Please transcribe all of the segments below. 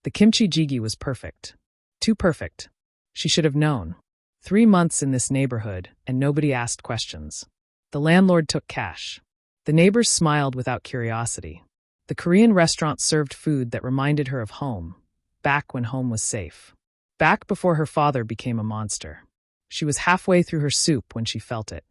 The kimchi jjigae was perfect. Too perfect. She should have known. 3 months in this neighborhood, and nobody asked questions. The landlord took cash. The neighbors smiled without curiosity. The Korean restaurant served food that reminded her of home, back when home was safe. Back before her father became a monster. She was halfway through her soup when she felt it.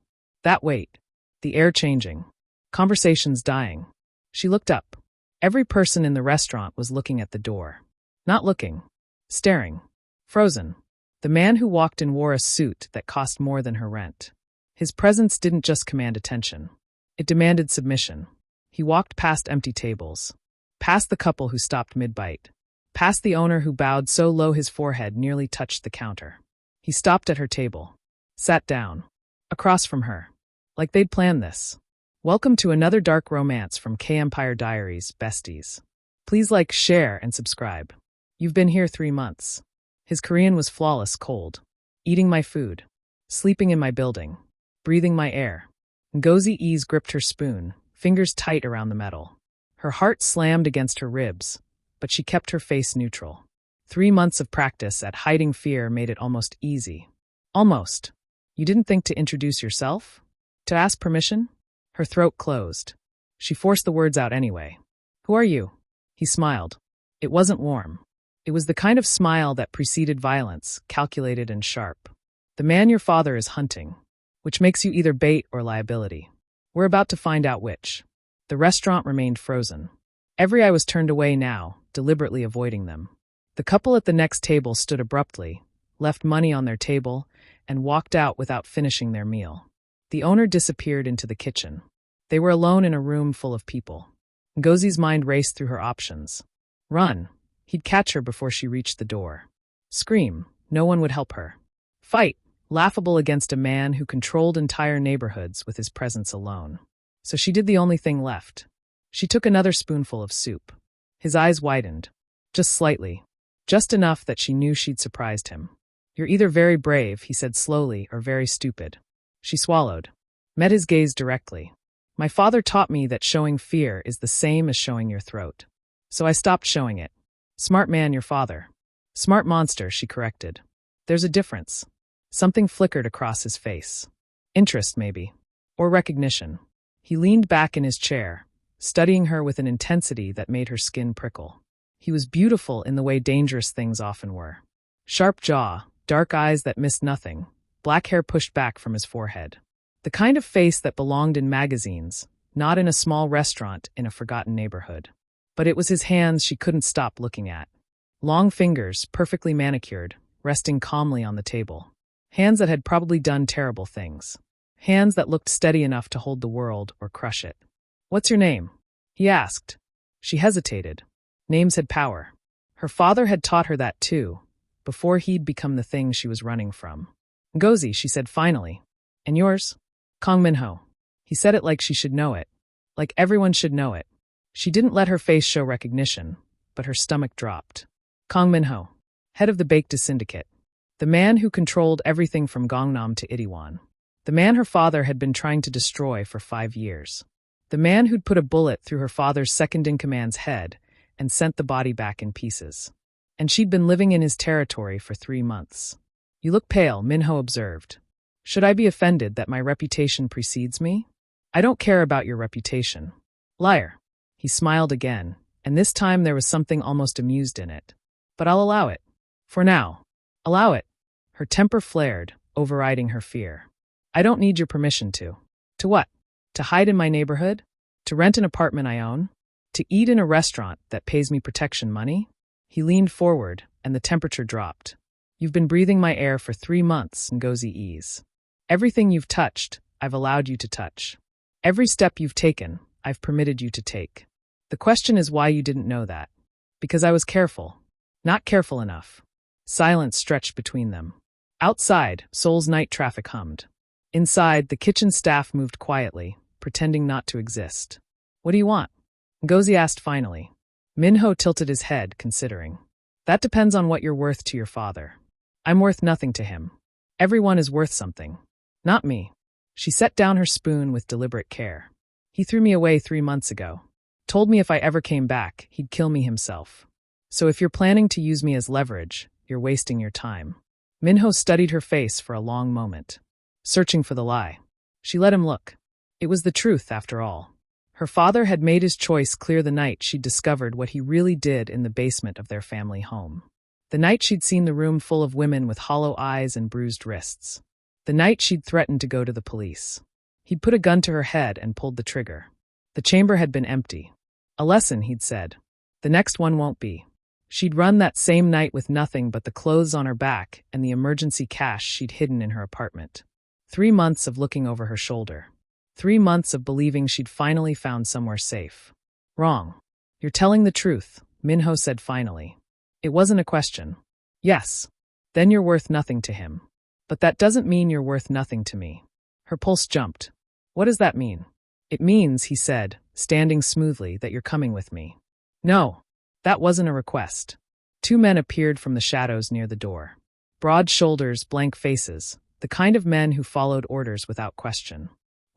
That weight. The air changing. Conversations dying. She looked up. Every person in the restaurant was looking at the door. Not looking. Staring. Frozen. The man who walked in wore a suit that cost more than her rent. His presence didn't just command attention. It demanded submission. He walked past empty tables. Past the couple who stopped mid-bite. Past the owner who bowed so low his forehead nearly touched the counter. He stopped at her table. Sat down. Across from her. Like they'd planned this. Welcome to another dark romance from K-Empire Diaries, besties. Please like, share, and subscribe. You've been here 3 months. His Korean was flawless cold. Eating my food. Sleeping in my building. Breathing my air. Ngozi Ease gripped her spoon, fingers tight around the metal. Her heart slammed against her ribs, but she kept her face neutral. 3 months of practice at hiding fear made it almost easy. Almost. You didn't think to introduce yourself? To ask permission? Her throat closed. She forced the words out anyway. Who are you? He smiled. It wasn't warm. It was the kind of smile that preceded violence, calculated and sharp. The man your father is hunting, which makes you either bait or liability. We're about to find out which. The restaurant remained frozen. Every eye was turned away now, deliberately avoiding them. The couple at the next table stood abruptly, left money on their table, and walked out without finishing their meal. The owner disappeared into the kitchen. They were alone in a room full of people. Ngozi's mind raced through her options. Run. He'd catch her before she reached the door. Scream. No one would help her. Fight. Laughable against a man who controlled entire neighborhoods with his presence alone. So she did the only thing left. She took another spoonful of soup. His eyes widened. Just slightly. Just enough that she knew she'd surprised him. You're either very brave, he said slowly, or very stupid. She swallowed. Met his gaze directly. My father taught me that showing fear is the same as showing your throat. So I stopped showing it. Smart man, your father. Smart monster, she corrected. There's a difference. Something flickered across his face. Interest, maybe. Or recognition. He leaned back in his chair, studying her with an intensity that made her skin prickle. He was beautiful in the way dangerous things often were. Sharp jaw, dark eyes that missed nothing, black hair pushed back from his forehead. The kind of face that belonged in magazines, not in a small restaurant in a forgotten neighborhood. But it was his hands she couldn't stop looking at. Long fingers, perfectly manicured, resting calmly on the table. Hands that had probably done terrible things. Hands that looked steady enough to hold the world or crush it. What's your name? He asked. She hesitated. Names had power. Her father had taught her that too, before he'd become the thing she was running from. Ngozi, she said finally. And yours? Kang Min-ho. He said it like she should know it. Like everyone should know it. She didn't let her face show recognition, but her stomach dropped. Kang Min-ho. Head of the Baekdu syndicate. The man who controlled everything from Gangnam to Itaewon. The man her father had been trying to destroy for 5 years. The man who'd put a bullet through her father's second-in-command's head and sent the body back in pieces. And she'd been living in his territory for 3 months. You look pale, Min-ho observed. Should I be offended that my reputation precedes me? I don't care about your reputation. Liar. He smiled again, and this time there was something almost amused in it. But I'll allow it. For now. Allow it. Her temper flared, overriding her fear. I don't need your permission to. To what? To hide in my neighborhood? To rent an apartment I own? To eat in a restaurant that pays me protection money? He leaned forward, and the temperature dropped. You've been breathing my air for 3 months, Ngozi Ease. Everything you've touched, I've allowed you to touch. Every step you've taken, I've permitted you to take. The question is why you didn't know that. Because I was careful. Not careful enough. Silence stretched between them. Outside, Seoul's night traffic hummed. Inside, the kitchen staff moved quietly, pretending not to exist. What do you want? Ngozi asked finally. Min-ho tilted his head, considering. That depends on what you're worth to your father. I'm worth nothing to him. Everyone is worth something. Not me. She set down her spoon with deliberate care. He threw me away 3 months ago. Told me if I ever came back, he'd kill me himself. So if you're planning to use me as leverage, you're wasting your time. Min-ho studied her face for a long moment, searching for the lie. She let him look. It was the truth, after all. Her father had made his choice clear the night she'd discovered what he really did in the basement of their family home. The night she'd seen the room full of women with hollow eyes and bruised wrists. The night she'd threatened to go to the police. He'd put a gun to her head and pulled the trigger. The chamber had been empty. A lesson, he'd said. The next one won't be. She'd run that same night with nothing but the clothes on her back and the emergency cash she'd hidden in her apartment. 3 months of looking over her shoulder. 3 months of believing she'd finally found somewhere safe. Wrong. You're telling the truth, Min-ho said finally. It wasn't a question. Yes. Then you're worth nothing to him. But that doesn't mean you're worth nothing to me. Her pulse jumped. What does that mean? It means, he said, standing smoothly, that you're coming with me. No. That wasn't a request. 2 men appeared from the shadows near the door. Broad shoulders, blank faces, the kind of men who followed orders without question.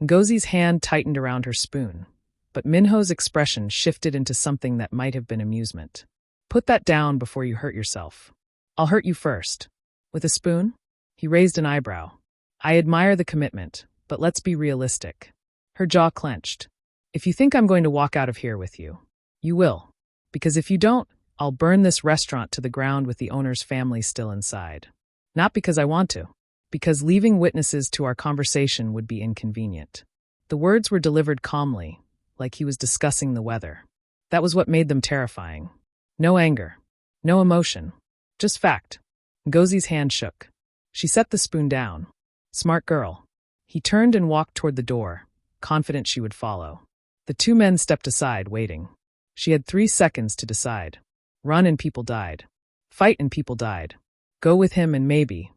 Ngozi's hand tightened around her spoon, but Min-ho's expression shifted into something that might have been amusement. Put that down before you hurt yourself. I'll hurt you first. With a spoon? He raised an eyebrow. I admire the commitment, but let's be realistic. Her jaw clenched. If you think I'm going to walk out of here with you, you will. Because if you don't, I'll burn this restaurant to the ground with the owner's family still inside. Not because I want to. Because leaving witnesses to our conversation would be inconvenient. The words were delivered calmly, like he was discussing the weather. That was what made them terrifying. No anger. No emotion. Just fact. Ngozi's hand shook. She set the spoon down. Smart girl. He turned and walked toward the door, confident she would follow. The 2 men stepped aside, waiting. She had 3 seconds to decide. Run and people died. Fight and people died. Go with him and maybe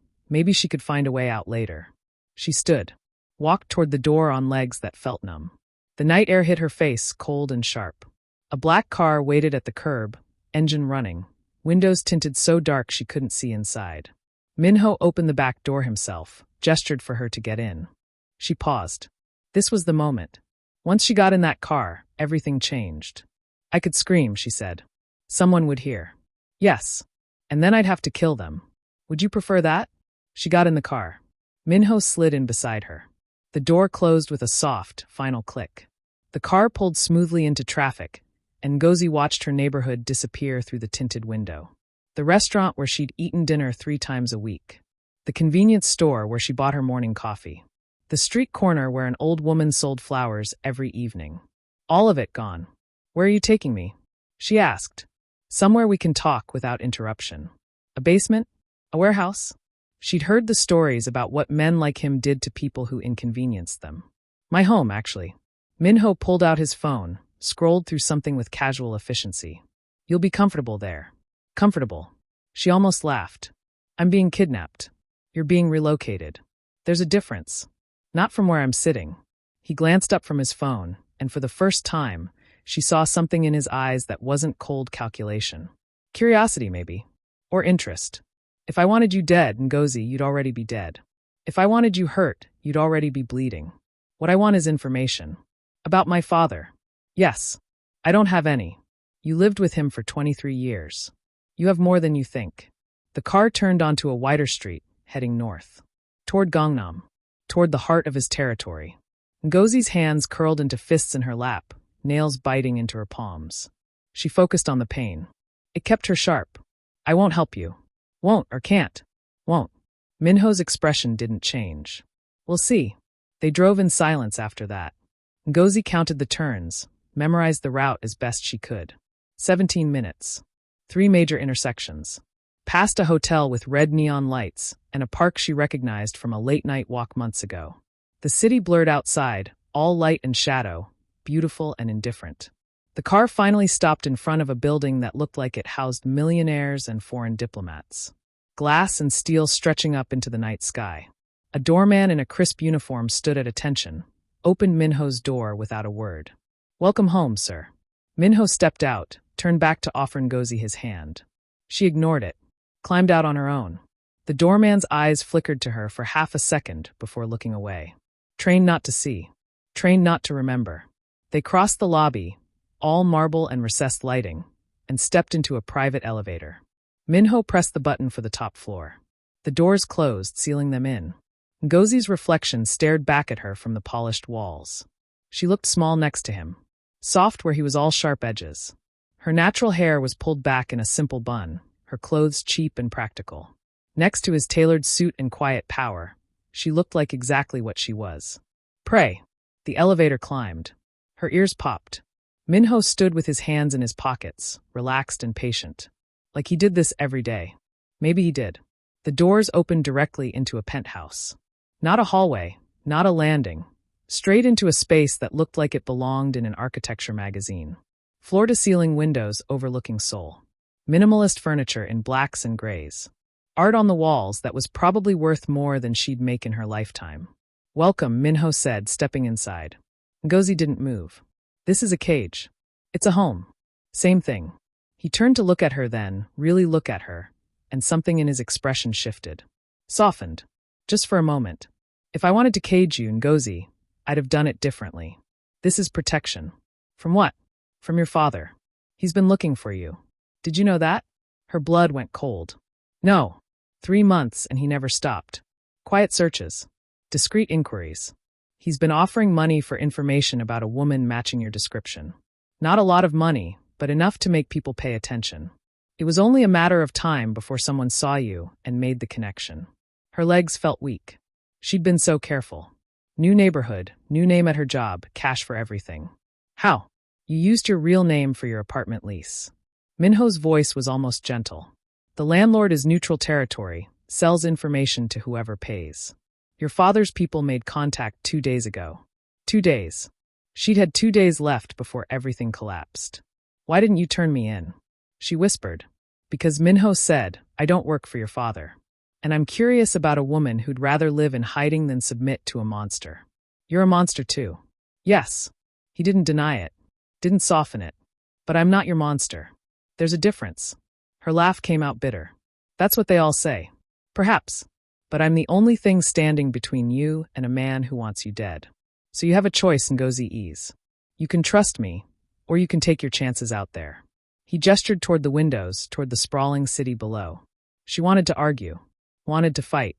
she could find a way out later. She stood, walked toward the door on legs that felt numb. The night air hit her face, cold and sharp. A black car waited at the curb, engine running, windows tinted so dark she couldn't see inside. Min-ho opened the back door himself, gestured for her to get in. She paused. This was the moment. Once she got in that car, everything changed. I could scream, she said. Someone would hear. Yes. And then I'd have to kill them. Would you prefer that? She got in the car. Min-ho slid in beside her. The door closed with a soft, final click. The car pulled smoothly into traffic, and Ngozi watched her neighborhood disappear through the tinted window. The restaurant where she'd eaten dinner 3 times a week. The convenience store where she bought her morning coffee. The street corner where an old woman sold flowers every evening. All of it gone. Where are you taking me? She asked. Somewhere we can talk without interruption. A basement? A warehouse? She'd heard the stories about what men like him did to people who inconvenienced them. My home, actually. Min-ho pulled out his phone, scrolled through something with casual efficiency. You'll be comfortable there. Comfortable. She almost laughed. I'm being kidnapped. You're being relocated. There's a difference. Not from where I'm sitting. He glanced up from his phone, and for the first time, she saw something in his eyes that wasn't cold calculation. Curiosity, maybe. Or interest. If I wanted you dead, Ngozi, you'd already be dead. If I wanted you hurt, you'd already be bleeding. What I want is information. About my father. Yes. I don't have any. You lived with him for 23 years. You have more than you think. The car turned onto a wider street, heading north. Toward Gangnam. Toward the heart of his territory. Ngozi's hands curled into fists in her lap, nails biting into her palms. She focused on the pain. It kept her sharp. I won't help you. Won't or can't. Won't. Min-ho's expression didn't change. We'll see. They drove in silence after that. Ngozi counted the turns, memorized the route as best she could. 17 minutes. 3 major intersections. Past a hotel with red neon lights and a park she recognized from a late-night walk months ago. The city blurred outside, all light and shadow, beautiful and indifferent. The car finally stopped in front of a building that looked like it housed millionaires and foreign diplomats. Glass and steel stretching up into the night sky. A doorman in a crisp uniform stood at attention, opened Min-ho's door without a word. Welcome home, sir. Min-ho stepped out, turned back to offer Ngozi his hand. She ignored it, climbed out on her own. The doorman's eyes flickered to her for half a second before looking away. Trained not to see. Trained not to remember. They crossed the lobby, all marble and recessed lighting, and stepped into a private elevator. Min-ho pressed the button for the top floor. The doors closed, sealing them in. Ngozi's reflection stared back at her from the polished walls. She looked small next to him, soft where he was all sharp edges. Her natural hair was pulled back in a simple bun, her clothes cheap and practical. Next to his tailored suit and quiet power, she looked like exactly what she was. Pray. The elevator climbed. Her ears popped. Min-ho stood with his hands in his pockets, relaxed and patient. Like he did this every day. Maybe he did. The doors opened directly into a penthouse. Not a hallway, not a landing. Straight into a space that looked like it belonged in an architecture magazine. Floor-to-ceiling windows overlooking Seoul. Minimalist furniture in blacks and grays. Art on the walls that was probably worth more than she'd make in her lifetime. Welcome, Min-ho said, stepping inside. Ngozi didn't move. This is a cage. It's a home. Same thing. He turned to look at her then, really look at her, and something in his expression shifted. Softened. Just for a moment. If I wanted to cage you, Ngozi, I'd have done it differently. This is protection. From what? From your father. He's been looking for you. Did you know that? Her blood went cold. No. 3 months and he never stopped. Quiet searches. Discreet inquiries. He's been offering money for information about a woman matching your description. Not a lot of money, but enough to make people pay attention. It was only a matter of time before someone saw you and made the connection. Her legs felt weak. She'd been so careful. New neighborhood, new name at her job, cash for everything. How? You used your real name for your apartment lease. Min-ho's voice was almost gentle. The landlord is neutral territory, sells information to whoever pays. Your father's people made contact 2 days ago. 2 days. She'd had 2 days left before everything collapsed. Why didn't you turn me in? She whispered. Because Min-ho said, I don't work for your father. And I'm curious about a woman who'd rather live in hiding than submit to a monster. You're a monster too. Yes. He didn't deny it. Didn't soften it. But I'm not your monster. There's a difference. Her laugh came out bitter. That's what they all say. Perhaps. But I'm the only thing standing between you and a man who wants you dead. So you have a choice, Ngozi Ease. You can trust me, or you can take your chances out there. He gestured toward the windows, toward the sprawling city below. She wanted to argue, wanted to fight,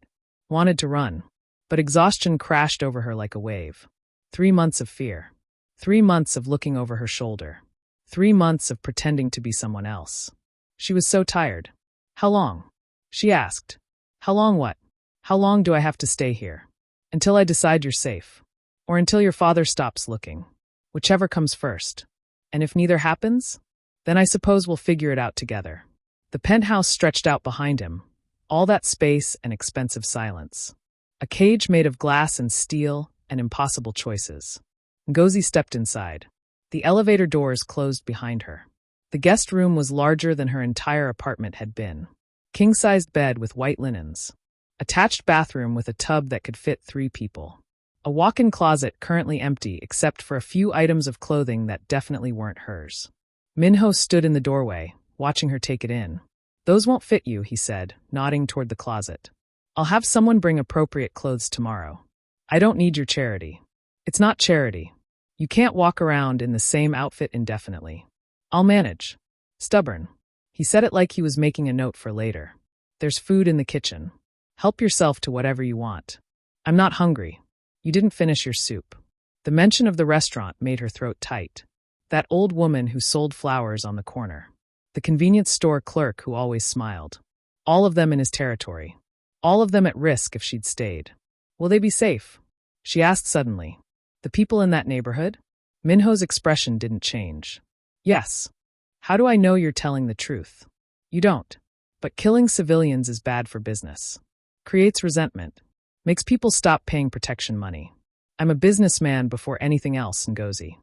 wanted to run. But exhaustion crashed over her like a wave. 3 months of fear. 3 months of looking over her shoulder. 3 months of pretending to be someone else. She was so tired. How long? She asked. How long what? How long do I have to stay here? Until I decide you're safe. Or until your father stops looking. Whichever comes first. And if neither happens, then I suppose we'll figure it out together. The penthouse stretched out behind him. All that space and expensive silence. A cage made of glass and steel and impossible choices. Ngozi stepped inside. The elevator doors closed behind her. The guest room was larger than her entire apartment had been. King-sized bed with white linens. Attached bathroom with a tub that could fit 3 people. A walk-in closet currently empty except for a few items of clothing that definitely weren't hers. Min-ho stood in the doorway, watching her take it in. Those won't fit you, he said, nodding toward the closet. I'll have someone bring appropriate clothes tomorrow. I don't need your charity. It's not charity. You can't walk around in the same outfit indefinitely. I'll manage. Stubborn. He said it like he was making a note for later. There's food in the kitchen. Help yourself to whatever you want. I'm not hungry. You didn't finish your soup. The mention of the restaurant made her throat tight. That old woman who sold flowers on the corner. The convenience store clerk who always smiled. All of them in his territory. All of them at risk if she'd stayed. Will they be safe? She asked suddenly. The people in that neighborhood? Min-ho's expression didn't change. Yes. How do I know you're telling the truth? You don't. But killing civilians is bad for business. Creates resentment. Makes people stop paying protection money. I'm a businessman before anything else, Ngozi.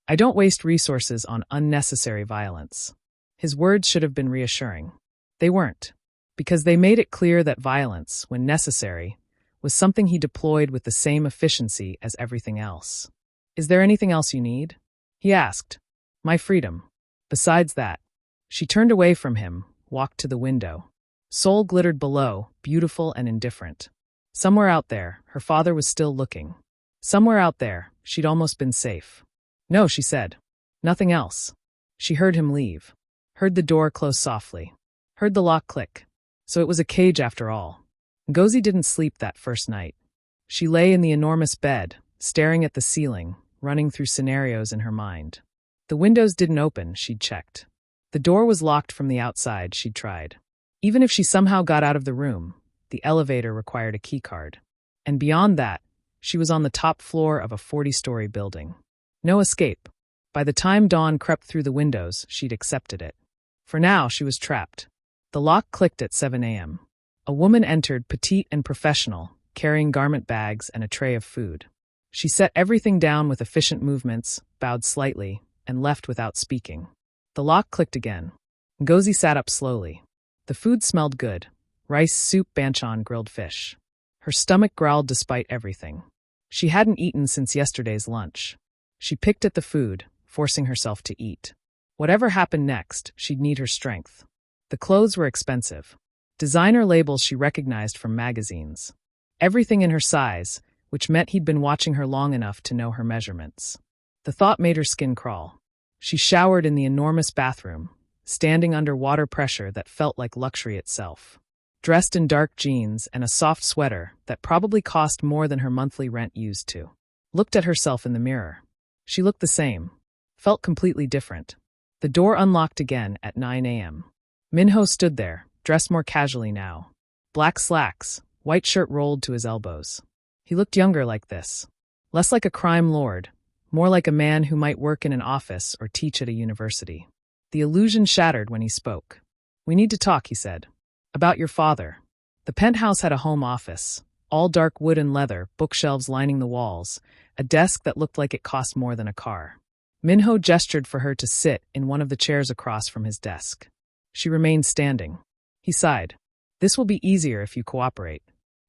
I don't waste resources on unnecessary violence. His words should have been reassuring. They weren't. Because they made it clear that violence, when necessary, was something he deployed with the same efficiency as everything else. Is there anything else you need? He asked. My freedom. Besides that. She turned away from him, walked to the window. Seoul glittered below, beautiful and indifferent. Somewhere out there, her father was still looking. Somewhere out there, she'd almost been safe. No, she said. Nothing else. She heard him leave. Heard the door close softly. Heard the lock click. So it was a cage after all. Ngozi didn't sleep that first night. She lay in the enormous bed, staring at the ceiling, running through scenarios in her mind. The windows didn't open, she'd checked. The door was locked from the outside, she'd tried. Even if she somehow got out of the room, the elevator required a keycard. And beyond that, she was on the top floor of a 40-story building. No escape. By the time dawn crept through the windows, she'd accepted it. For now, she was trapped. The lock clicked at 7 a.m. A woman entered, petite and professional, carrying garment bags and a tray of food. She set everything down with efficient movements, bowed slightly, and left without speaking. The lock clicked again. Ngozi sat up slowly. The food smelled good. Rice soup, banchan, grilled fish. Her stomach growled despite everything. She hadn't eaten since yesterday's lunch. She picked at the food, forcing herself to eat. Whatever happened next, she'd need her strength. The clothes were expensive. Designer labels she recognized from magazines. Everything in her size, which meant he'd been watching her long enough to know her measurements. The thought made her skin crawl. She showered in the enormous bathroom, standing under water pressure that felt like luxury itself. Dressed in dark jeans and a soft sweater that probably cost more than her monthly rent used to. Looked at herself in the mirror. She looked the same. Felt completely different. The door unlocked again at 9 a.m. Min-ho stood there, dressed more casually now. Black slacks, white shirt rolled to his elbows. He looked younger like this. Less like a crime lord, more like a man who might work in an office or teach at a university. The illusion shattered when he spoke. "We need to talk," he said. "About your father." The penthouse had a home office, all dark wood and leather, bookshelves lining the walls, a desk that looked like it cost more than a car. Min-ho gestured for her to sit in one of the chairs across from his desk. She remained standing. He sighed. "This will be easier if you cooperate."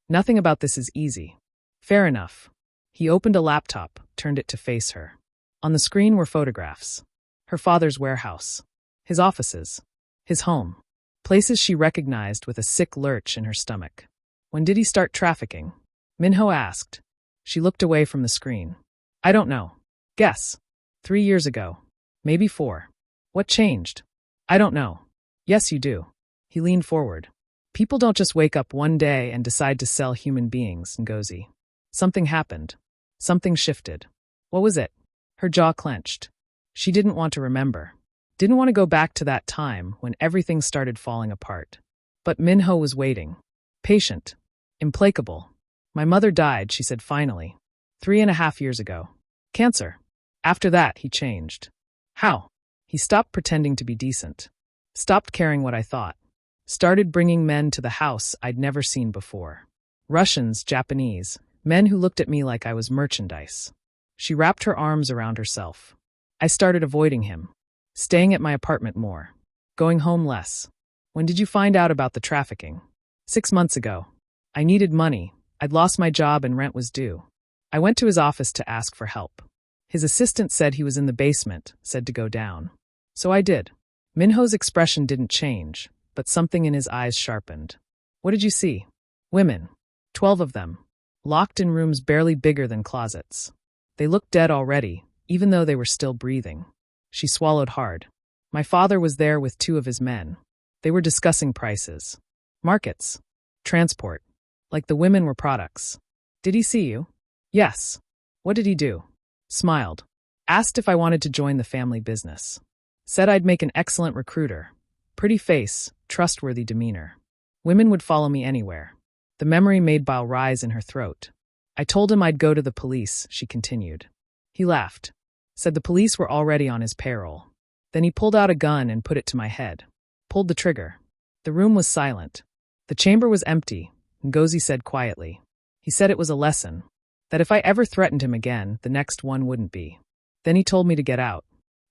"Nothing about this is easy." "Fair enough." He opened a laptop, turned it to face her. On the screen were photographs. Her father's warehouse. His offices. His home. Places she recognized with a sick lurch in her stomach. "When did he start trafficking?" Min-ho asked. She looked away from the screen. "I don't know." "Guess." 3 years ago. Maybe 4. "What changed?" "I don't know." "Yes, you do." He leaned forward. "People don't just wake up one day and decide to sell human beings, Ngozi. Something happened. Something shifted." "What was it?" Her jaw clenched. She didn't want to remember. Didn't want to go back to that time when everything started falling apart. But Min-ho was waiting. Patient. Implacable. "My mother died," she said finally. 3.5 years ago. "Cancer." After that, he changed. "How?" He stopped pretending to be decent. Stopped caring what I thought. Started bringing men to the house I'd never seen before. Russians, Japanese, men who looked at me like I was merchandise. She wrapped her arms around herself. I started avoiding him. Staying at my apartment more. Going home less. "When did you find out about the trafficking?" 6 months ago. I needed money. I'd lost my job and rent was due. I went to his office to ask for help. His assistant said he was in the basement, said to go down. So I did. Min-ho's expression didn't change, but something in his eyes sharpened. "What did you see?" "Women. 12 of them. Locked in rooms barely bigger than closets. They looked dead already, even though they were still breathing." She swallowed hard. "My father was there with 2 of his men. They were discussing prices. Markets. Transport. Like the women were products." "Did he see you?" "Yes." "What did he do?" Smiled. Asked if I wanted to join the family business. Said I'd make an excellent recruiter. Pretty face, trustworthy demeanor. Women would follow me anywhere. The memory made bile rise in her throat. "I told him I'd go to the police," she continued. He laughed. Said the police were already on his payroll. Then he pulled out a gun and put it to my head. Pulled the trigger. The room was silent. The chamber was empty, Ngozi said quietly. He said it was a lesson. That if I ever threatened him again, the next one wouldn't be. Then he told me to get out.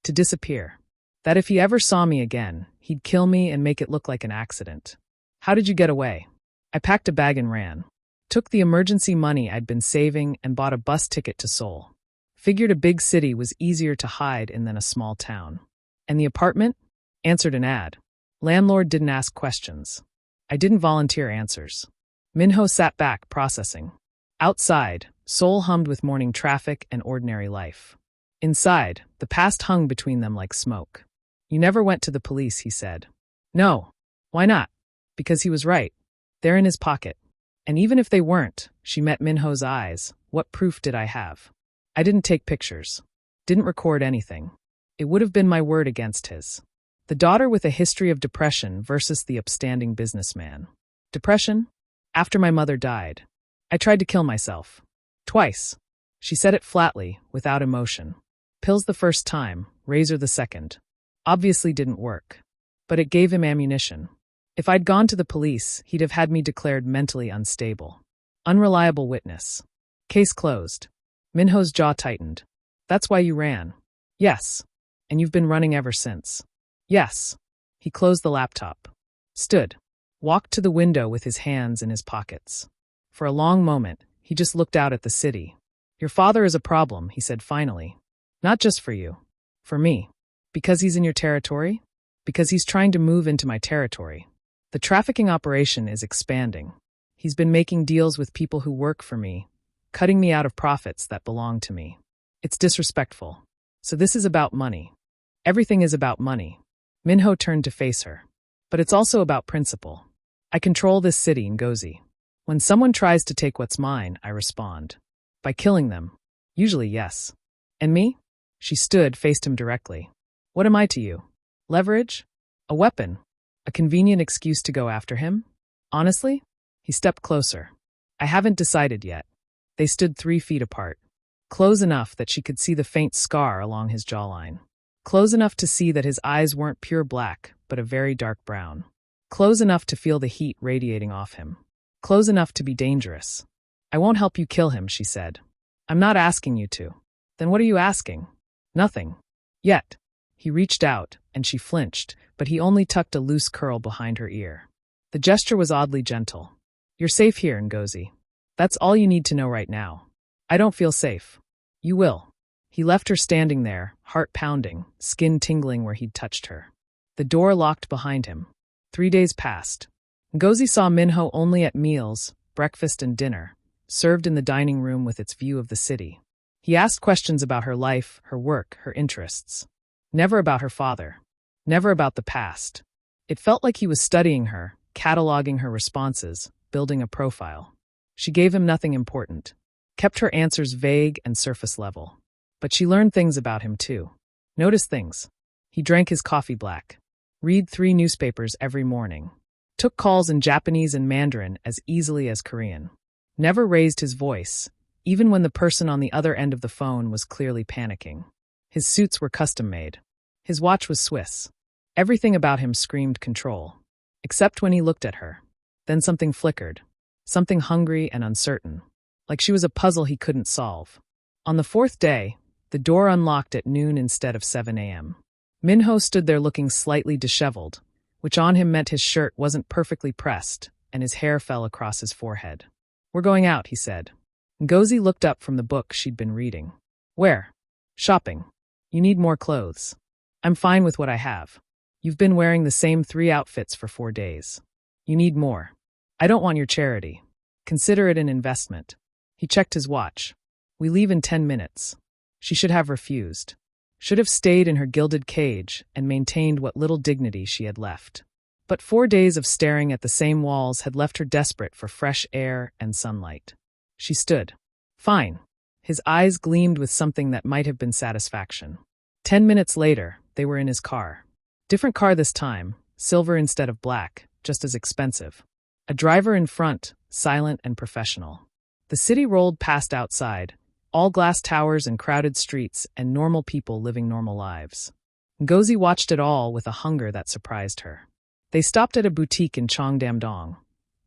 To disappear. That if he ever saw me again, he'd kill me and make it look like an accident. "How did you get away?" "I packed a bag and ran. Took the emergency money I'd been saving and bought a bus ticket to Seoul. Figured a big city was easier to hide in than a small town." "And the apartment?" "Answered an ad. Landlord didn't ask questions. I didn't volunteer answers." Min-ho sat back, processing. Outside, Seoul hummed with morning traffic and ordinary life. Inside, the past hung between them like smoke. You never went to the police, he said. No. Why not? Because he was right. They're in his pocket. And even if they weren't, she met Min-ho's eyes. What proof did I have? I didn't take pictures. Didn't record anything. It would have been my word against his. The daughter with a history of depression versus the upstanding businessman. Depression? After my mother died. I tried to kill myself. Twice. She said it flatly, without emotion. Pills the first time, razor the second. Obviously didn't work. But it gave him ammunition. If I'd gone to the police, he'd have had me declared mentally unstable. Unreliable witness. Case closed. Min-ho's jaw tightened. That's why you ran. Yes. And you've been running ever since. Yes. He closed the laptop. Stood. Walked to the window with his hands in his pockets. For a long moment, he just looked out at the city. Your father is a problem, he said finally. Not just for you. For me. Because he's in your territory? Because he's trying to move into my territory. The trafficking operation is expanding. He's been making deals with people who work for me, cutting me out of profits that belong to me. It's disrespectful. So this is about money. Everything is about money. Min-ho turned to face her. But it's also about principle. I control this city, Ngozi. When someone tries to take what's mine, I respond. By killing them. Usually, yes. And me? She stood, faced him directly. What am I to you? Leverage? A weapon? A convenient excuse to go after him? Honestly? He stepped closer. I haven't decided yet. They stood 3 feet apart. Close enough that she could see the faint scar along his jawline. Close enough to see that his eyes weren't pure black, but a very dark brown. Close enough to feel the heat radiating off him. Close enough to be dangerous. I won't help you kill him, she said. I'm not asking you to. Then what are you asking? Nothing. Yet. He reached out, and she flinched, but he only tucked a loose curl behind her ear. The gesture was oddly gentle. You're safe here, Ngozi. That's all you need to know right now. I don't feel safe. You will. He left her standing there, heart pounding, skin tingling where he'd touched her. The door locked behind him. 3 days passed. Ngozi saw Min-ho only at meals, breakfast and dinner, served in the dining room with its view of the city. He asked questions about her life, her work, her interests. Never about her father. Never about the past. It felt like he was studying her, cataloging her responses, building a profile. She gave him nothing important. Kept her answers vague and surface level. But she learned things about him too. Noticed things. He drank his coffee black. Read 3 newspapers every morning. Took calls in Japanese and Mandarin as easily as Korean. Never raised his voice, even when the person on the other end of the phone was clearly panicking. His suits were custom-made. His watch was Swiss. Everything about him screamed control. Except when he looked at her. Then something flickered. Something hungry and uncertain. Like she was a puzzle he couldn't solve. On the 4th day, the door unlocked at noon instead of 7 a.m. Min-ho stood there looking slightly disheveled, which on him meant his shirt wasn't perfectly pressed, and his hair fell across his forehead. We're going out, he said. Ngozi looked up from the book she'd been reading. Where? Shopping. You need more clothes. I'm fine with what I have. You've been wearing the same 3 outfits for 4 days. You need more. I don't want your charity. Consider it an investment. He checked his watch. We leave in 10 minutes. She should have refused. Should have stayed in her gilded cage and maintained what little dignity she had left. But 4 days of staring at the same walls had left her desperate for fresh air and sunlight. She stood. Fine. His eyes gleamed with something that might have been satisfaction. 10 minutes later, they were in his car. Different car this time, silver instead of black, just as expensive. A driver in front, silent and professional. The city rolled past outside, all glass towers and crowded streets and normal people living normal lives. Ngozi watched it all with a hunger that surprised her. They stopped at a boutique in Cheongdam-dong,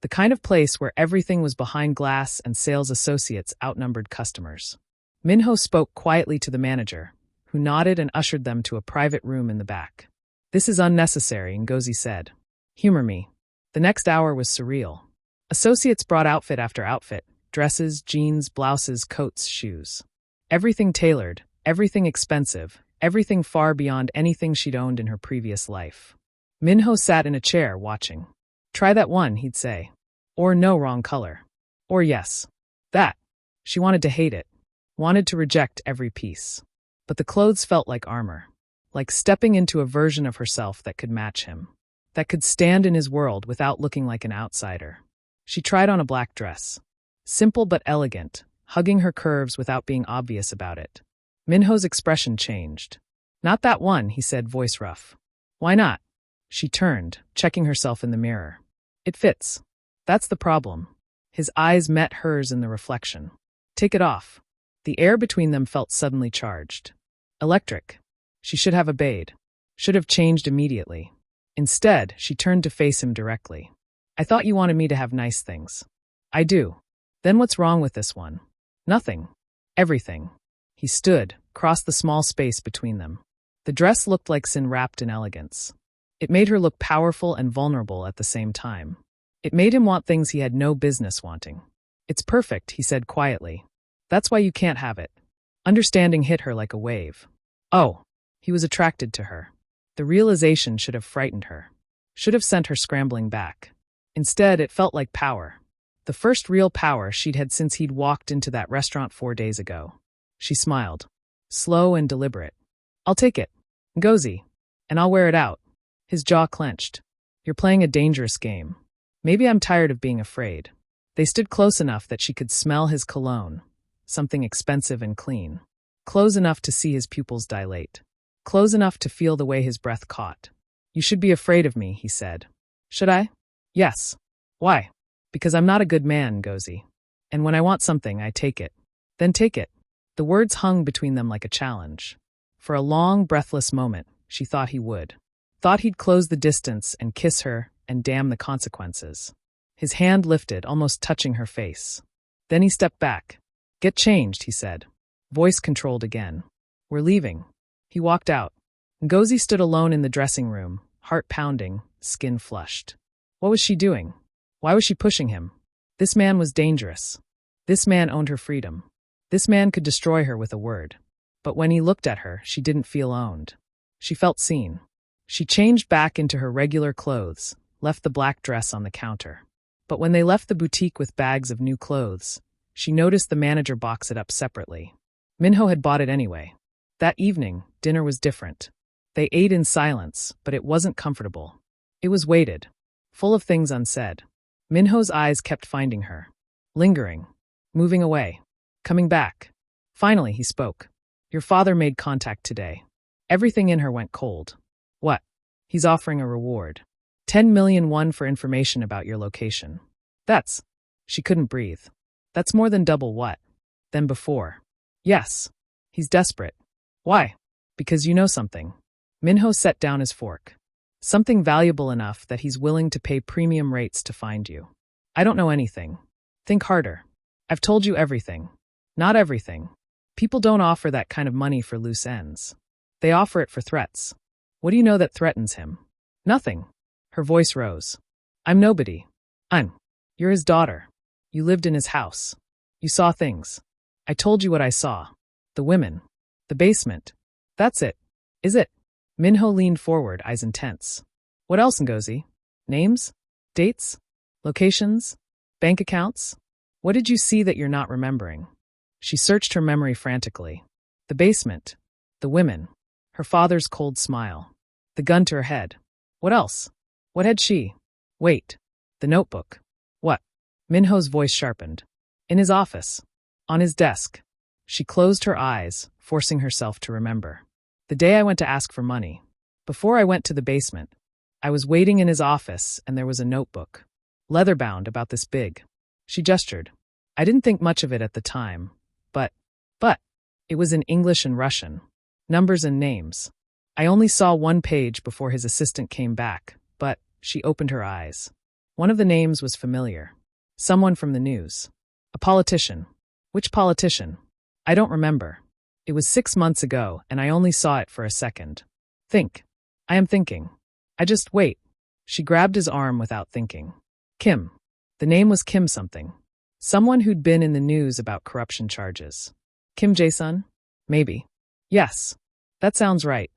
the kind of place where everything was behind glass and sales associates outnumbered customers. Min-ho spoke quietly to the manager, who nodded and ushered them to a private room in the back. This is unnecessary, Ngozi said. Humor me. The next hour was surreal. Associates brought outfit after outfit, dresses, jeans, blouses, coats, shoes. Everything tailored, everything expensive, everything far beyond anything she'd owned in her previous life. Min-ho sat in a chair, watching. Try that one, he'd say. Or no, wrong color. Or yes. That. She wanted to hate it. Wanted to reject every piece. But the clothes felt like armor. like stepping into a version of herself that could match him, that could stand in his world without looking like an outsider. She tried on a black dress. Simple but elegant, hugging her curves without being obvious about it. Min-ho's expression changed. "Not that one," he said, voice rough. "Why not?" She turned, checking herself in the mirror. "It fits." "That's the problem." His eyes met hers in the reflection. "Take it off." The air between them felt suddenly charged. Electric. She should have obeyed. Should have changed immediately. Instead, she turned to face him directly. "I thought you wanted me to have nice things." "I do." "Then what's wrong with this one?" "Nothing." "Everything." He stood, crossed the small space between them. The dress looked like sin wrapped in elegance. It made her look powerful and vulnerable at the same time. It made him want things he had no business wanting. "It's perfect," he said quietly. "That's why you can't have it." Understanding hit her like a wave. Oh, he was attracted to her. The realization should have frightened her. Should have sent her scrambling back. Instead, it felt like power. The first real power she'd had since he'd walked into that restaurant 4 days ago. She smiled. Slow and deliberate. "I'll take it. Ngozi. And I'll wear it out." His jaw clenched. "You're playing a dangerous game. Maybe I'm tired of being afraid." They stood close enough that she could smell his cologne. Something expensive and clean. Close enough to see his pupils dilate. Close enough to feel the way his breath caught. "You should be afraid of me," he said. "Should I?" "Yes." "Why?" "Because I'm not a good man, Ngozi. And when I want something, I take it." "Then take it." The words hung between them like a challenge. For a long, breathless moment, she thought he would. Thought he'd close the distance and kiss her and damn the consequences. His hand lifted, almost touching her face. Then he stepped back. "Get changed," he said. Voice controlled again. "We're leaving." He walked out. Ngozi stood alone in the dressing room, heart pounding, skin flushed. What was she doing? Why was she pushing him? This man was dangerous. This man owned her freedom. This man could destroy her with a word. But when he looked at her, she didn't feel owned. She felt seen. She changed back into her regular clothes, left the black dress on the counter. But when they left the boutique with bags of new clothes, she noticed the manager box it up separately. Min-ho had bought it anyway. That evening, dinner was different. They ate in silence, but it wasn't comfortable. It was weighted, full of things unsaid. Min-ho's eyes kept finding her. Lingering. Moving away. Coming back. Finally, he spoke. "Your father made contact today." Everything in her went cold. "What?" "He's offering a reward. 10 million won for information about your location." "That's..." She couldn't breathe. "That's more than double what?" "Than before." "Yes." "He's desperate." "Why?" "Because you know something." Min-ho set down his fork. "Something valuable enough that he's willing to pay premium rates to find you." "I don't know anything." "Think harder." "I've told you everything." "Not everything. People don't offer that kind of money for loose ends. They offer it for threats." "What do you know that threatens him?" "Nothing." Her voice rose. "I'm nobody." You're his daughter. You lived in his house. You saw things. I told you what I saw. The women. The basement. That's it. Is it?" Min-ho leaned forward, eyes intense. "What else, Ngozi? Names? Dates? Locations? Bank accounts? What did you see that you're not remembering?" She searched her memory frantically. The basement. The women. Her father's cold smile. The gun to her head. What else? What had she? Wait. The notebook. What? Min-ho's voice sharpened. In his office. On his desk. She closed her eyes, forcing herself to remember. The day I went to ask for money. Before I went to the basement. I was waiting in his office and there was a notebook. Leather-bound, about this big. She gestured. I didn't think much of it at the time. But. It was in English and Russian. Numbers and names. I only saw one page before his assistant came back, but she opened her eyes. One of the names was familiar. Someone from the news. A politician. Which politician? I don't remember. It was 6 months ago, and I only saw it for a second. Think. I am thinking. I just wait. She grabbed his arm without thinking. Kim. The name was Kim something. Someone who'd been in the news about corruption charges. Kim Jae-sun? Maybe. Yes. That sounds right.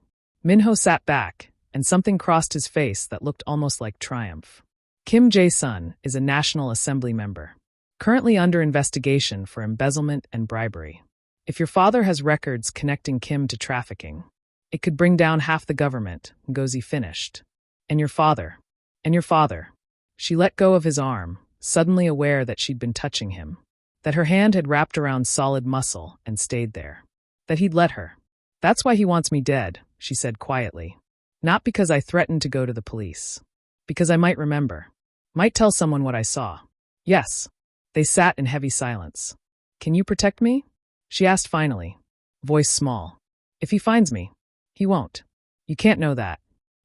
Min-ho sat back, and something crossed his face that looked almost like triumph. Kim Jae-sun is a National Assembly member, currently under investigation for embezzlement and bribery. If your father has records connecting Kim to trafficking, It could bring down half the government, Ngozi finished. And your father. And your father. She let go of his arm, suddenly aware that she'd been touching him. That her hand had wrapped around solid muscle and stayed there. That he'd let her. That's why he wants me dead, she said quietly. Not because I threatened to go to the police. Because I might remember. Might tell someone what I saw. Yes. They sat in heavy silence. Can you protect me? She asked finally. Voice small. If he finds me. He won't. You can't know that.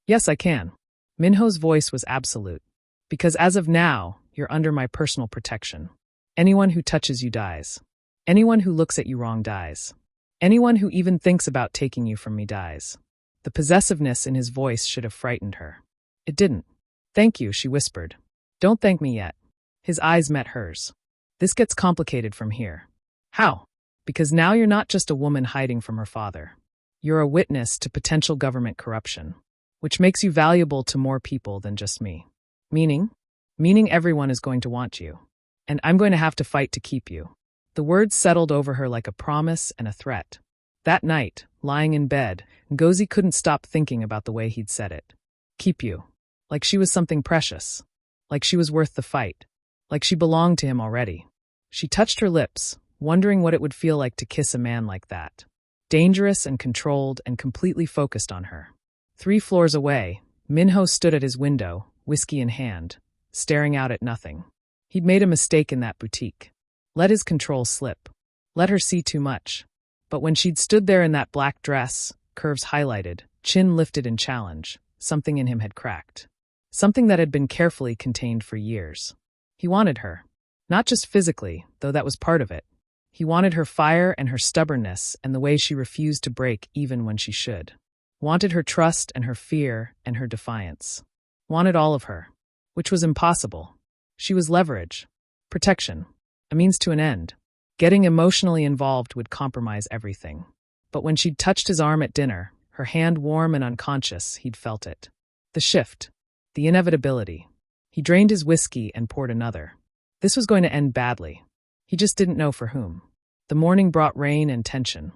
Yes, I can. Min-ho's voice was absolute. Because as of now, you're under my personal protection. Anyone who touches you dies. Anyone who looks at you wrong dies. Anyone who even thinks about taking you from me dies. The possessiveness in his voice should have frightened her. It didn't. Thank you, she whispered. Don't thank me yet. His eyes met hers. This gets complicated from here. How? Because now you're not just a woman hiding from her father. You're a witness to potential government corruption, which makes you valuable to more people than just me. Meaning? Meaning everyone is going to want you. And I'm going to have to fight to keep you. The words settled over her like a promise and a threat. That night, lying in bed, Ngozi couldn't stop thinking about the way he'd said it. Keep you. Like she was something precious. Like she was worth the fight. Like she belonged to him already. She touched her lips, wondering what it would feel like to kiss a man like that. Dangerous and controlled and completely focused on her. 3 floors away, Min-ho stood at his window, whiskey in hand, staring out at nothing. He'd made a mistake in that boutique. Let his control slip. Let her see too much. But when she'd stood there in that black dress, curves highlighted, chin lifted in challenge, something in him had cracked. Something that had been carefully contained for years. He wanted her. Not just physically, though that was part of it. He wanted her fire and her stubbornness and the way she refused to break even when she should. Wanted her trust and her fear and her defiance. Wanted all of her. Which was impossible. She was leverage. Protection. A means to an end. Getting emotionally involved would compromise everything. But when she'd touched his arm at dinner, her hand warm and unconscious, he'd felt it. The shift. The inevitability. He drained his whiskey and poured another. This was going to end badly. He just didn't know for whom. The morning brought rain and tension.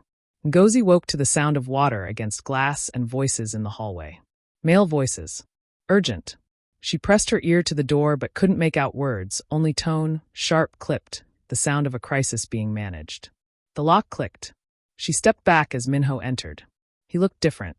Ngozi woke to the sound of water against glass and voices in the hallway. Male voices. Urgent. She pressed her ear to the door but couldn't make out words, only tone, sharp, clipped, the sound of a crisis being managed. The lock clicked. She stepped back as Min-ho entered. He looked different.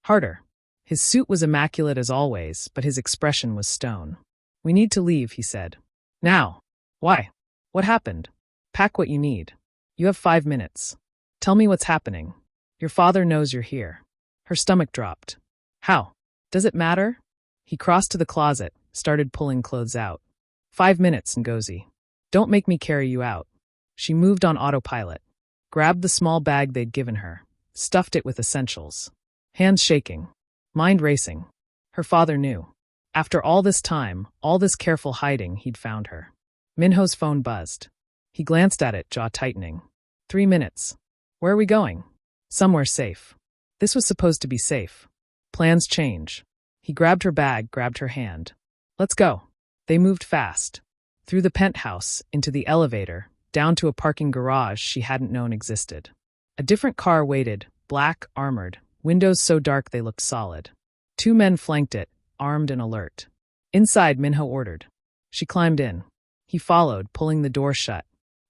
Harder. His suit was immaculate as always, but his expression was stone. We need to leave, he said. Now. Why? What happened? Pack what you need. You have 5 minutes. Tell me what's happening. Your father knows you're here. Her stomach dropped. How? Does it matter? He crossed to the closet, started pulling clothes out. 5 minutes, Ngozi. Don't make me carry you out. She moved on autopilot. Grabbed the small bag they'd given her. Stuffed it with essentials. Hands shaking. Mind racing. Her father knew. After all this time, all this careful hiding, he'd found her. Min-ho's phone buzzed. He glanced at it, jaw tightening. 3 minutes. Where are we going? Somewhere safe. This was supposed to be safe. Plans change. He grabbed her bag, grabbed her hand. Let's go. They moved fast. Through the penthouse, into the elevator, down to a parking garage she hadn't known existed. A different car waited, black, armored, windows so dark they looked solid. 2 men flanked it, armed and alert. Inside, Min-ho ordered. She climbed in. He followed, pulling the door shut.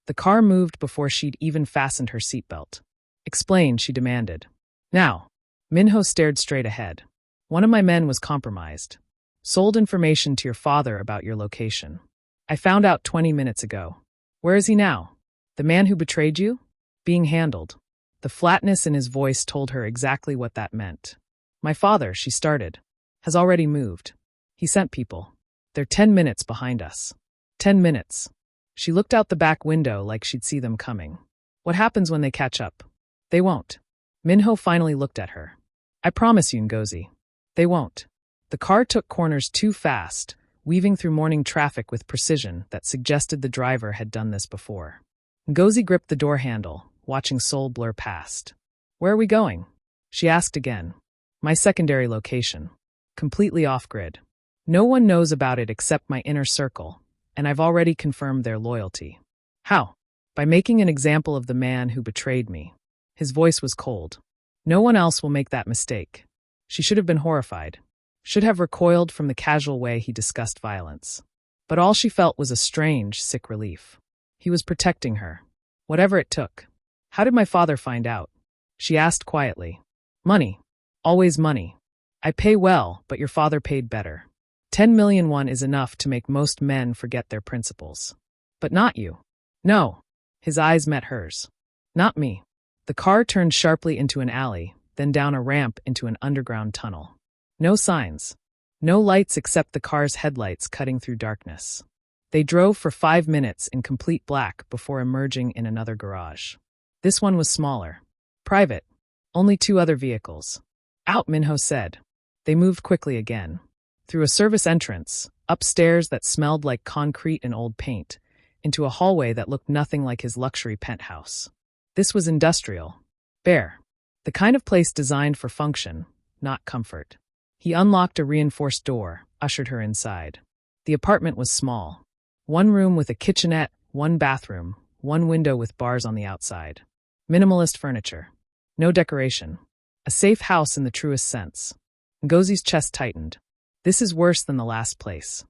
The car moved before she'd even fastened her seatbelt. Explain, she demanded. Now. Min-ho stared straight ahead. One of my men was compromised. Sold information to your father about your location. I found out 20 minutes ago. Where is he now? The man who betrayed you? Being handled. The flatness in his voice told her exactly what that meant. My father, she started, has already moved. He sent people. They're 10 minutes behind us. 10 minutes. She looked out the back window like she'd see them coming. What happens when they catch up? They won't. Min-ho finally looked at her. I promise you, Ngozi. They won't. The car took corners too fast, weaving through morning traffic with precision that suggested the driver had done this before. Ngozi gripped the door handle, watching Seoul blur past. Where are we going? She asked again. My secondary location. Completely off-grid. No one knows about it except my inner circle, and I've already confirmed their loyalty. How? By making an example of the man who betrayed me. His voice was cold. No one else will make that mistake. She should have been horrified. Should have recoiled from the casual way he discussed violence. But all she felt was a strange, sick relief. He was protecting her. Whatever it took. How did my father find out? She asked quietly. Money. Always money. I pay well, but your father paid better. 10 million won is enough to make most men forget their principles. But not you. No. His eyes met hers. Not me. The car turned sharply into an alley, then down a ramp into an underground tunnel. No signs. No lights except the car's headlights cutting through darkness. They drove for 5 minutes in complete black before emerging in another garage. This one was smaller. Private. Only 2 other vehicles. Out, Min-ho said. They moved quickly again. Through a service entrance, upstairs that smelled like concrete and old paint, into a hallway that looked nothing like his luxury penthouse. This was industrial. Bare. The kind of place designed for function, not comfort. He unlocked a reinforced door, ushered her inside. The apartment was small. 1 room with a kitchenette, 1 bathroom, 1 window with bars on the outside. Minimalist furniture. No decoration. A safe house in the truest sense. Ngozi's chest tightened. This is worse than the last place.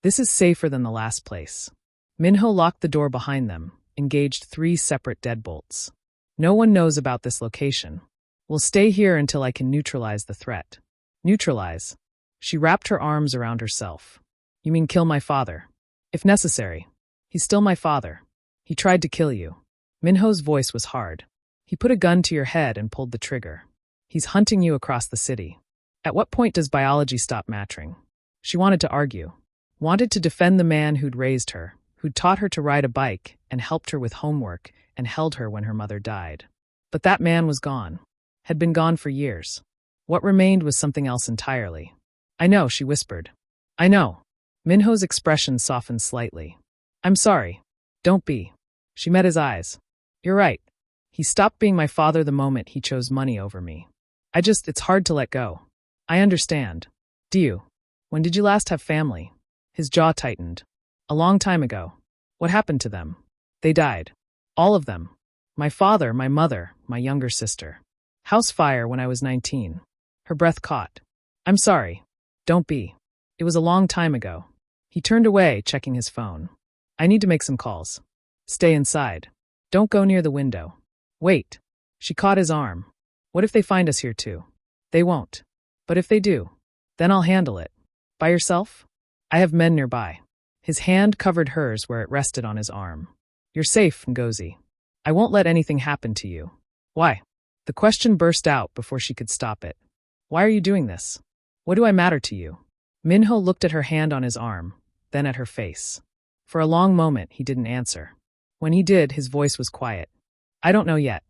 This is safer than the last place. Min-ho locked the door behind them, engaged 3 separate deadbolts. No one knows about this location. We'll stay here until I can neutralize the threat. Neutralize. She wrapped her arms around herself. You mean kill my father? If necessary. He's still my father. He tried to kill you. Min-ho's voice was hard. He put a gun to your head and pulled the trigger. He's hunting you across the city. At what point does biology stop mattering? She wanted to argue. Wanted to defend the man who'd raised her, who'd taught her to ride a bike and helped her with homework and held her when her mother died. But that man was gone. Had been gone for years. What remained was something else entirely. I know, she whispered. I know. Min-ho's expression softened slightly. I'm sorry. Don't be. She met his eyes. You're right. He stopped being my father the moment he chose money over me. It's hard to let go. I understand. Do you? When did you last have family? His jaw tightened. A long time ago. What happened to them? They died. All of them. My father, my mother, my younger sister. House fire when I was 19. Her breath caught. I'm sorry. Don't be. It was a long time ago. He turned away, checking his phone. I need to make some calls. Stay inside. Don't go near the window. Wait. She caught his arm. What if they find us here too? They won't. But if they do, then I'll handle it. By yourself? I have men nearby. His hand covered hers where it rested on his arm. You're safe, Ngozi. I won't let anything happen to you. Why? The question burst out before she could stop it. Why are you doing this? What do I matter to you? Min-ho looked at her hand on his arm, then at her face. For a long moment, he didn't answer. When he did, his voice was quiet. I don't know yet.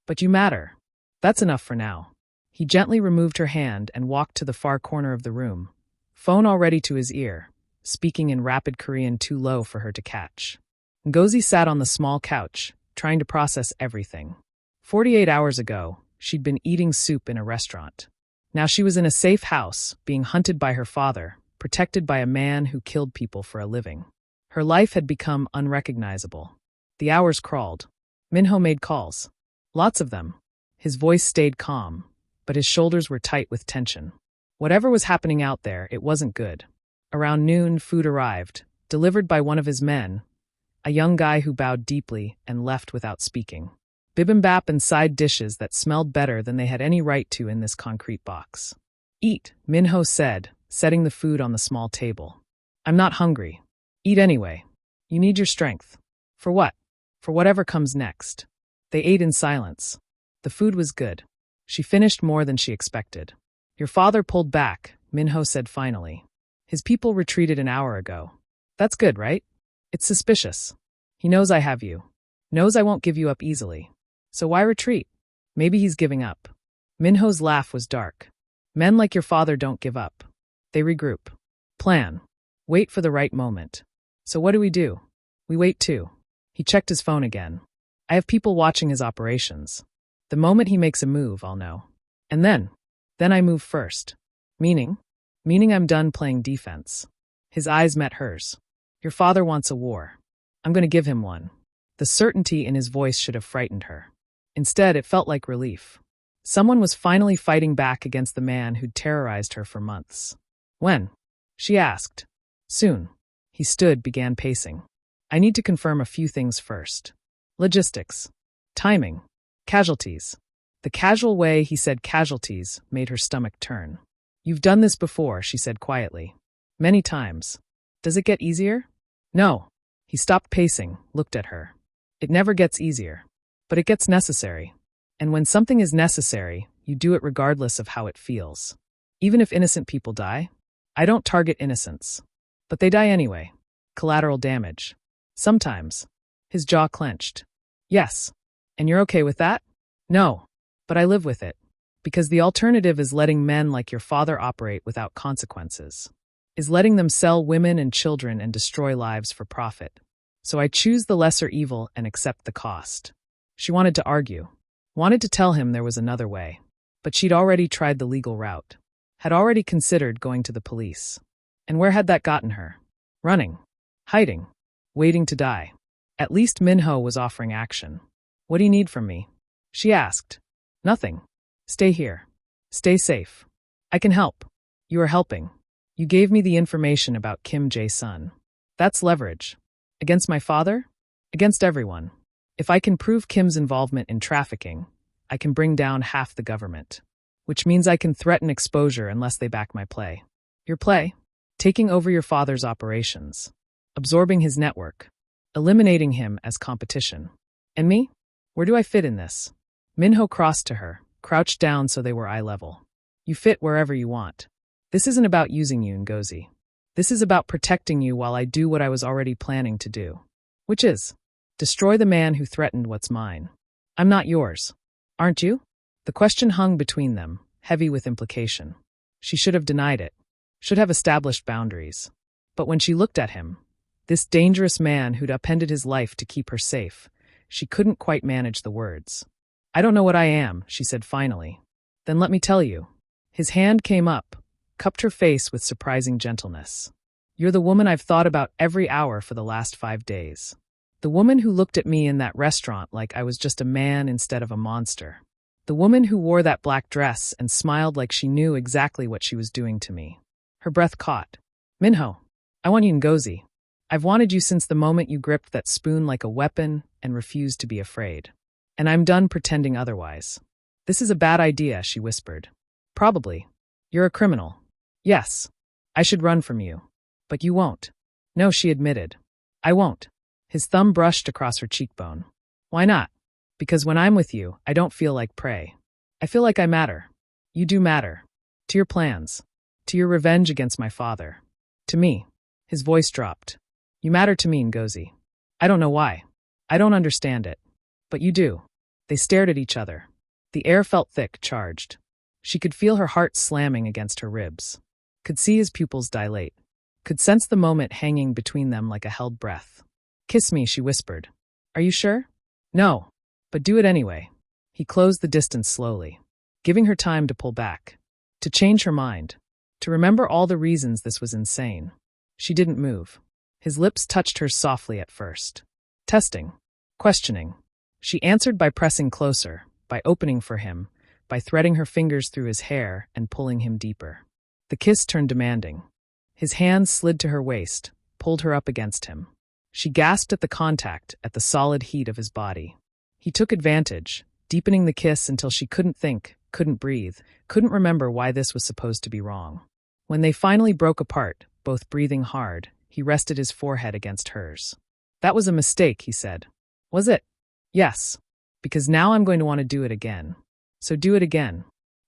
But you matter. That's enough for now. He gently removed her hand and walked to the far corner of the room, phone already to his ear, speaking in rapid Korean too low for her to catch. Ngozi sat on the small couch, trying to process everything. 48 hours ago, she'd been eating soup in a restaurant. Now she was in a safe house, being hunted by her father, protected by a man who killed people for a living. Her life had become unrecognizable. The hours crawled. Min-ho made calls. Lots of them. His voice stayed calm, but his shoulders were tight with tension. Whatever was happening out there, it wasn't good. Around noon, food arrived, delivered by one of his men, a young guy who bowed deeply and left without speaking. Bibimbap and side dishes that smelled better than they had any right to in this concrete box. Eat, Min-ho said, setting the food on the small table. I'm not hungry. Eat anyway. You need your strength. For what? For whatever comes next. They ate in silence. The food was good. She finished more than she expected. Your father pulled back, Min-ho said finally. His people retreated an hour ago. That's good, right? It's suspicious. He knows I have you. Knows I won't give you up easily. So why retreat? Maybe he's giving up. Min-ho's laugh was dark. Men like your father don't give up. They regroup. Plan. Wait for the right moment. So what do? We wait too. He checked his phone again. I have people watching his operations. The moment he makes a move, I'll know. And then I move first. Meaning? Meaning I'm done playing defense. His eyes met hers. Your father wants a war. I'm going to give him one. The certainty in his voice should have frightened her. Instead, it felt like relief. Someone was finally fighting back against the man who'd terrorized her for months. When? She asked. Soon. He stood, began pacing. I need to confirm a few things first. Logistics. Timing. Casualties. The casual way he said casualties made her stomach turn. You've done this before, she said quietly. Many times. Does it get easier? No. He stopped pacing, looked at her. It never gets easier. But it gets necessary. And when something is necessary, you do it regardless of how it feels. Even if innocent people die. I don't target innocence. But they die anyway. Collateral damage. Sometimes. His jaw clenched. Yes. And you're okay with that? No. But I live with it. Because the alternative is letting men like your father operate without consequences. Is letting them sell women and children and destroy lives for profit. So I choose the lesser evil and accept the cost. She wanted to argue. Wanted to tell him there was another way. But she'd already tried the legal route. Had already considered going to the police. And where had that gotten her? Running. Hiding. Waiting to die. At least Min-ho was offering action. What do you need from me? She asked. Nothing. Stay here. Stay safe. I can help. You are helping. You gave me the information about Kim Jae-sun. That's leverage. Against my father? Against everyone. If I can prove Kim's involvement in trafficking, I can bring down half the government. Which means I can threaten exposure unless they back my play. Your play? Taking over your father's operations. Absorbing his network. Eliminating him as competition. And me? Where do I fit in this? Min-ho crossed to her, crouched down so they were eye level. You fit wherever you want. This isn't about using you, Ngozi. This is about protecting you while I do what I was already planning to do. Which is, destroy the man who threatened what's mine. I'm not yours. Aren't you? The question hung between them, heavy with implication. She should have denied it. Should have established boundaries. But when she looked at him, this dangerous man who'd upended his life to keep her safe, she couldn't quite manage the words. I don't know what I am, she said finally. Then let me tell you. His hand came up, cupped her face with surprising gentleness. You're the woman I've thought about every hour for the last 5 days. The woman who looked at me in that restaurant like I was just a man instead of a monster. The woman who wore that black dress and smiled like she knew exactly what she was doing to me. Her breath caught. Min-ho, I want you, Ngozi. I've wanted you since the moment you gripped that spoon like a weapon and refused to be afraid. And I'm done pretending otherwise. This is a bad idea, she whispered. Probably. You're a criminal. Yes. I should run from you. But you won't. No, she admitted. I won't. His thumb brushed across her cheekbone. Why not? Because when I'm with you, I don't feel like prey. I feel like I matter. You do matter. To your plans. To your revenge against my father. To me. His voice dropped. You matter to me, Ngozi. I don't know why. I don't understand it. But you do. They stared at each other. The air felt thick, charged. She could feel her heart slamming against her ribs. Could see his pupils dilate. Could sense the moment hanging between them like a held breath. Kiss me, she whispered. Are you sure? No. But do it anyway. He closed the distance slowly, giving her time to pull back. To change her mind. To remember all the reasons this was insane. She didn't move. His lips touched hers softly at first. Testing. Questioning. She answered by pressing closer, by opening for him, by threading her fingers through his hair and pulling him deeper. The kiss turned demanding. His hands slid to her waist, pulled her up against him. She gasped at the contact, at the solid heat of his body. He took advantage, deepening the kiss until she couldn't think, couldn't breathe, couldn't remember why this was supposed to be wrong. When they finally broke apart, both breathing hard, he rested his forehead against hers. That was a mistake, he said. Was it? Yes. Because now I'm going to want to do it again. So do it again.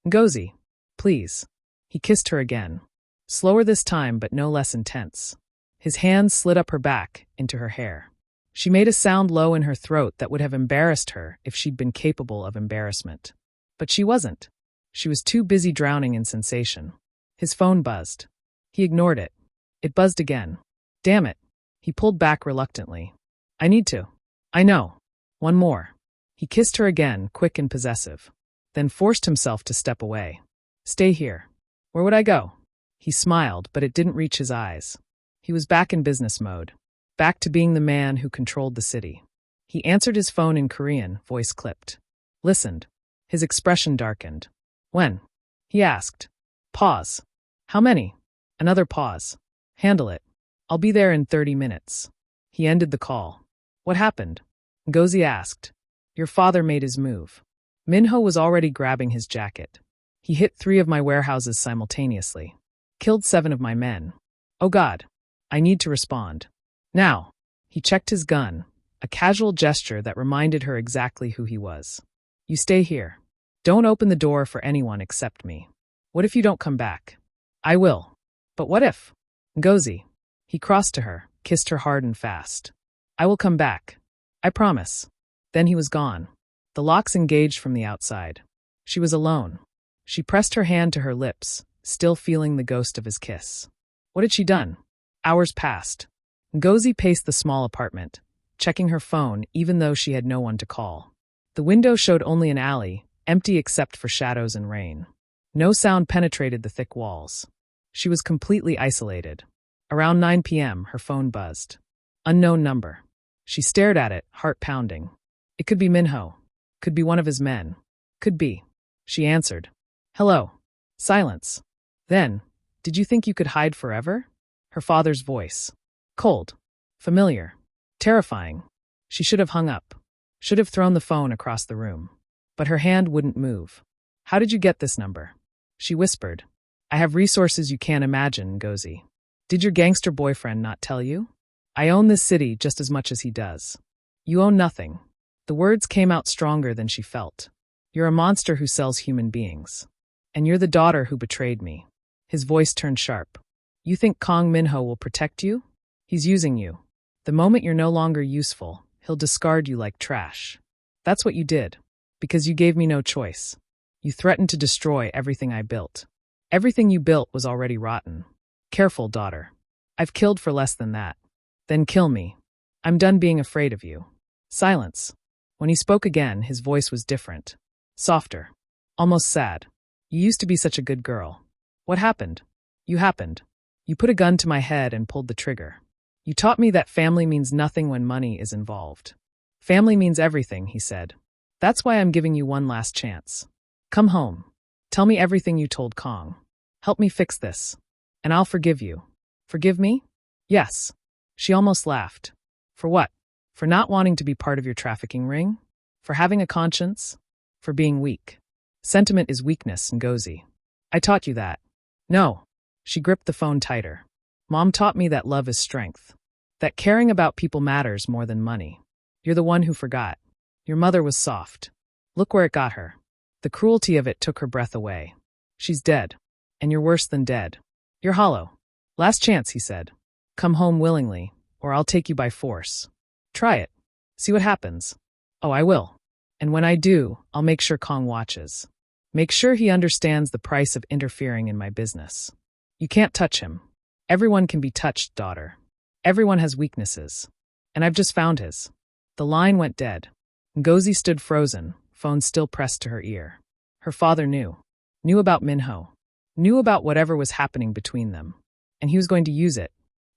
Ngozi, please. He kissed her again. Slower this time, but no less intense. His hands slid up her back, into her hair. She made a sound low in her throat that would have embarrassed her if she'd been capable of embarrassment. But she wasn't. She was too busy drowning in sensation. His phone buzzed. He ignored it. It buzzed again. Damn it. He pulled back reluctantly. I need to. I know. One more. He kissed her again, quick and possessive. Then forced himself to step away. Stay here. Where would I go? He smiled, but it didn't reach his eyes. He was back in business mode. Back to being the man who controlled the city. He answered his phone in Korean, voice clipped. Listened. His expression darkened. When? He asked. Pause. How many? Another pause. Handle it. I'll be there in 30 minutes. He ended the call. What happened? Ngozi asked. Your father made his move. Min-ho was already grabbing his jacket. He hit 3 of my warehouses simultaneously. Killed 7 of my men. Oh God. I need to respond. Now. He checked his gun, a casual gesture that reminded her exactly who he was. You stay here. Don't open the door for anyone except me. What if you don't come back? I will. But what if? Ngozi. He crossed to her, kissed her hard and fast. I will come back. I promise. Then he was gone. The locks engaged from the outside. She was alone. She pressed her hand to her lips, still feeling the ghost of his kiss. What had she done? Hours passed. Ngozi paced the small apartment, checking her phone even though she had no one to call. The window showed only an alley, empty except for shadows and rain. No sound penetrated the thick walls. She was completely isolated. Around 9 p.m., her phone buzzed. Unknown number. She stared at it, heart pounding. It could be Min-ho. Could be one of his men. Could be. She answered. Hello. Silence. Then, did you think you could hide forever? Her father's voice. Cold. Familiar. Terrifying. She should have hung up. Should have thrown the phone across the room. But her hand wouldn't move. How did you get this number? She whispered. I have resources you can't imagine, Ngozi. Did your gangster boyfriend not tell you? I own this city just as much as he does. You own nothing. The words came out stronger than she felt. You're a monster who sells human beings. And you're the daughter who betrayed me. His voice turned sharp. You think Kang Min-ho will protect you? He's using you. The moment you're no longer useful, he'll discard you like trash. That's what you did. Because you gave me no choice. You threatened to destroy everything I built. Everything you built was already rotten. Careful, daughter. I've killed for less than that. Then kill me. I'm done being afraid of you. Silence. When he spoke again, his voice was different. Softer. Almost sad. You used to be such a good girl. What happened? You happened. You put a gun to my head and pulled the trigger. You taught me that family means nothing when money is involved. Family means everything, he said. That's why I'm giving you one last chance. Come home. Tell me everything you told Kang. Help me fix this. And I'll forgive you. Forgive me? Yes. She almost laughed. For what? For not wanting to be part of your trafficking ring? For having a conscience? For being weak? Sentiment is weakness, Ngozi. I taught you that. No. She gripped the phone tighter. Mom taught me that love is strength. That caring about people matters more than money. You're the one who forgot. Your mother was soft. Look where it got her. The cruelty of it took her breath away. She's dead. And you're worse than dead. You're hollow. Last chance, he said. Come home willingly, or I'll take you by force. Try it. See what happens. Oh, I will. And when I do, I'll make sure Kang watches. Make sure he understands the price of interfering in my business. You can't touch him. Everyone can be touched, daughter. Everyone has weaknesses. And I've just found his. The line went dead. Ngozi stood frozen, phone still pressed to her ear. Her father knew. Knew about Min-ho. Knew about whatever was happening between them. And he was going to use it.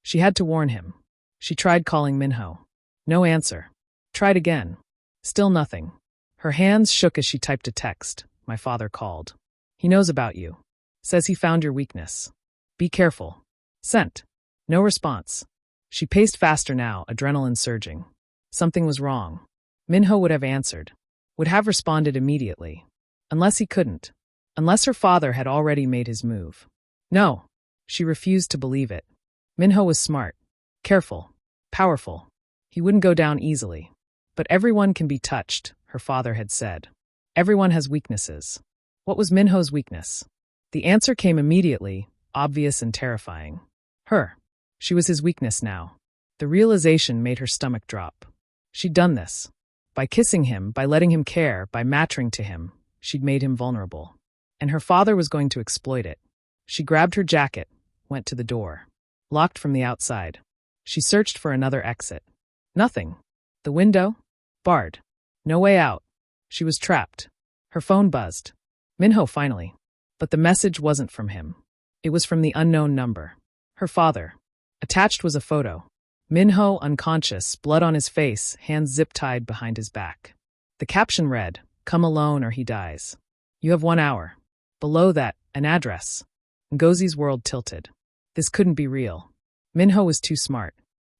She had to warn him. She tried calling Min-ho. No answer. Tried again. Still nothing. Her hands shook as she typed a text. My father called. He knows about you. Says he found your weakness. Be careful. Sent. No response. She paced faster now, adrenaline surging. Something was wrong. Min-ho would have answered. Would have responded immediately. Unless he couldn't. Unless her father had already made his move. No. She refused to believe it. Min-ho was smart. Careful. Powerful. He wouldn't go down easily. But everyone can be touched, her father had said. Everyone has weaknesses. What was Min-ho's weakness? The answer came immediately, obvious and terrifying. Her. She was his weakness now. The realization made her stomach drop. She'd done this. By kissing him, by letting him care, by mattering to him, she'd made him vulnerable. And her father was going to exploit it. She grabbed her jacket, went to the door. Locked from the outside. She searched for another exit. Nothing. The window? Barred. No way out. She was trapped. Her phone buzzed. Min-ho finally. But the message wasn't from him. It was from the unknown number. Her father. Attached was a photo. Min-ho unconscious, blood on his face, hands zip-tied behind his back. The caption read, Come alone or he dies. You have 1 hour. Below that, an address. Ngozi's world tilted. This couldn't be real. Min-ho was too smart.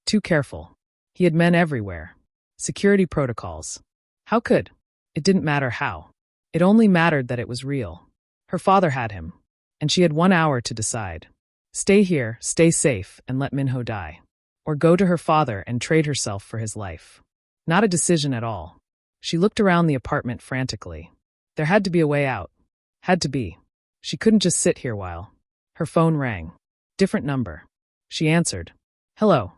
Too careful. He had men everywhere. Security protocols. How could? It didn't matter how. It only mattered that it was real. Her father had him. And she had 1 hour to decide. Stay here, stay safe, and let Min-ho die. Or go to her father and trade herself for his life. Not a decision at all. She looked around the apartment frantically. There had to be a way out. Had to be. She couldn't just sit here while. Her phone rang. Different number. She answered. Hello.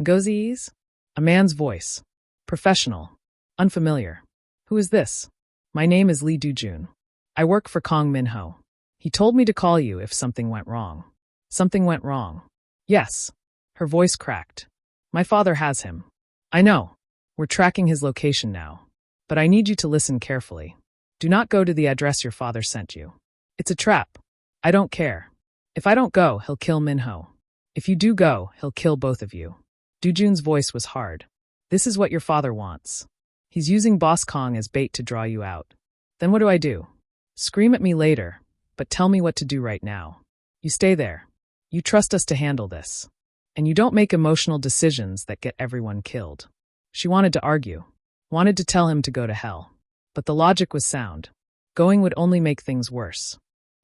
Ngozi's? A man's voice. Professional. Unfamiliar. Who is this? My name is Lee Do-jun. I work for Kang Min-ho. He told me to call you if something went wrong. Something went wrong. Yes. Her voice cracked. My father has him. I know. We're tracking his location now. But I need you to listen carefully. Do not go to the address your father sent you. It's a trap. I don't care. If I don't go, he'll kill Min-ho. If you do go, he'll kill both of you. Do-jun's voice was hard. This is what your father wants. He's using Boss Kong as bait to draw you out. Then what do I do? Scream at me later, but tell me what to do right now. You stay there. You trust us to handle this. And you don't make emotional decisions that get everyone killed. She wanted to argue. Wanted to tell him to go to hell. But the logic was sound. Going would only make things worse.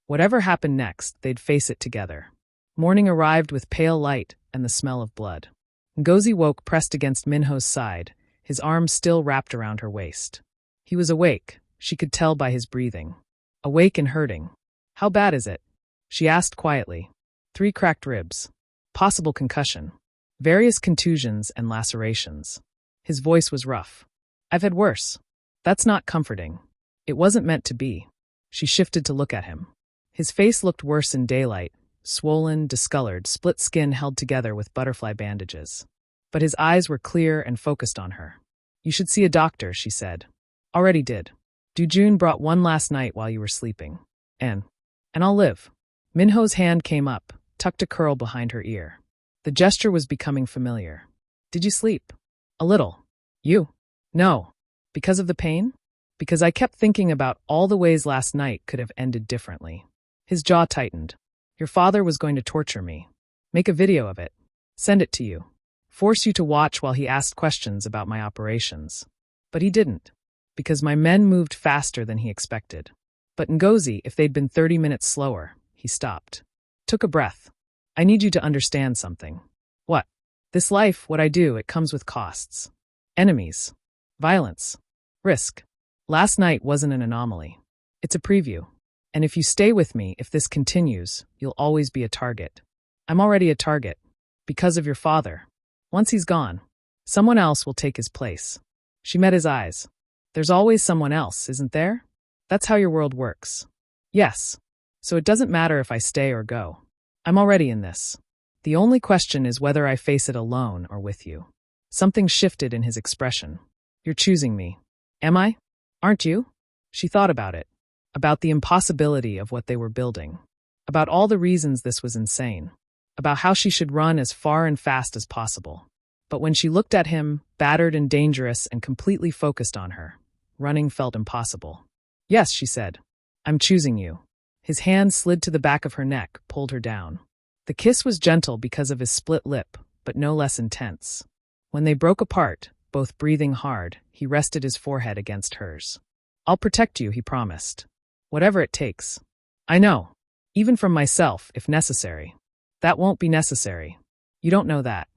Whatever happened next, they'd face it together. Morning arrived with pale light and the smell of blood. Ngozi woke pressed against Min-ho's side, his arms still wrapped around her waist. He was awake, she could tell by his breathing. Awake and hurting. How bad is it? She asked quietly. 3 cracked ribs. Possible concussion. Various contusions and lacerations. His voice was rough. I've had worse. That's not comforting. It wasn't meant to be. She shifted to look at him. His face looked worse in daylight, swollen, discolored, split skin held together with butterfly bandages. But his eyes were clear and focused on her. You should see a doctor, she said. Already did. Do-jun brought one last night while you were sleeping. And I'll live. Min-ho's hand came up, tucked a curl behind her ear. The gesture was becoming familiar. Did you sleep? A little. You? No. Because of the pain? Because I kept thinking about all the ways last night could have ended differently. His jaw tightened. Your father was going to torture me. Make a video of it. Send it to you. Force you to watch while he asked questions about my operations. But he didn't. Because my men moved faster than he expected. But Ngozi, if they'd been 30 minutes slower, he stopped. Took a breath. I need you to understand something. What? This life, what I do, it comes with costs. Enemies. Violence. Risk. Last night wasn't an anomaly. It's a preview. And if you stay with me, if this continues, you'll always be a target. I'm already a target. Because of your father. Once he's gone, someone else will take his place. She met his eyes. There's always someone else, isn't there? That's how your world works. Yes. So it doesn't matter if I stay or go. I'm already in this. The only question is whether I face it alone or with you. Something shifted in his expression. You're choosing me. Am I? Aren't you? She thought about it. About the impossibility of what they were building. About all the reasons this was insane. About how she should run as far and fast as possible. But when she looked at him, battered and dangerous and completely focused on her, running felt impossible. Yes, she said. I'm choosing you. His hand slid to the back of her neck, pulled her down. The kiss was gentle because of his split lip, but no less intense. When they broke apart, both breathing hard, he rested his forehead against hers. I'll protect you, he promised. Whatever it takes. I know. Even from myself, if necessary. That won't be necessary. You don't know that.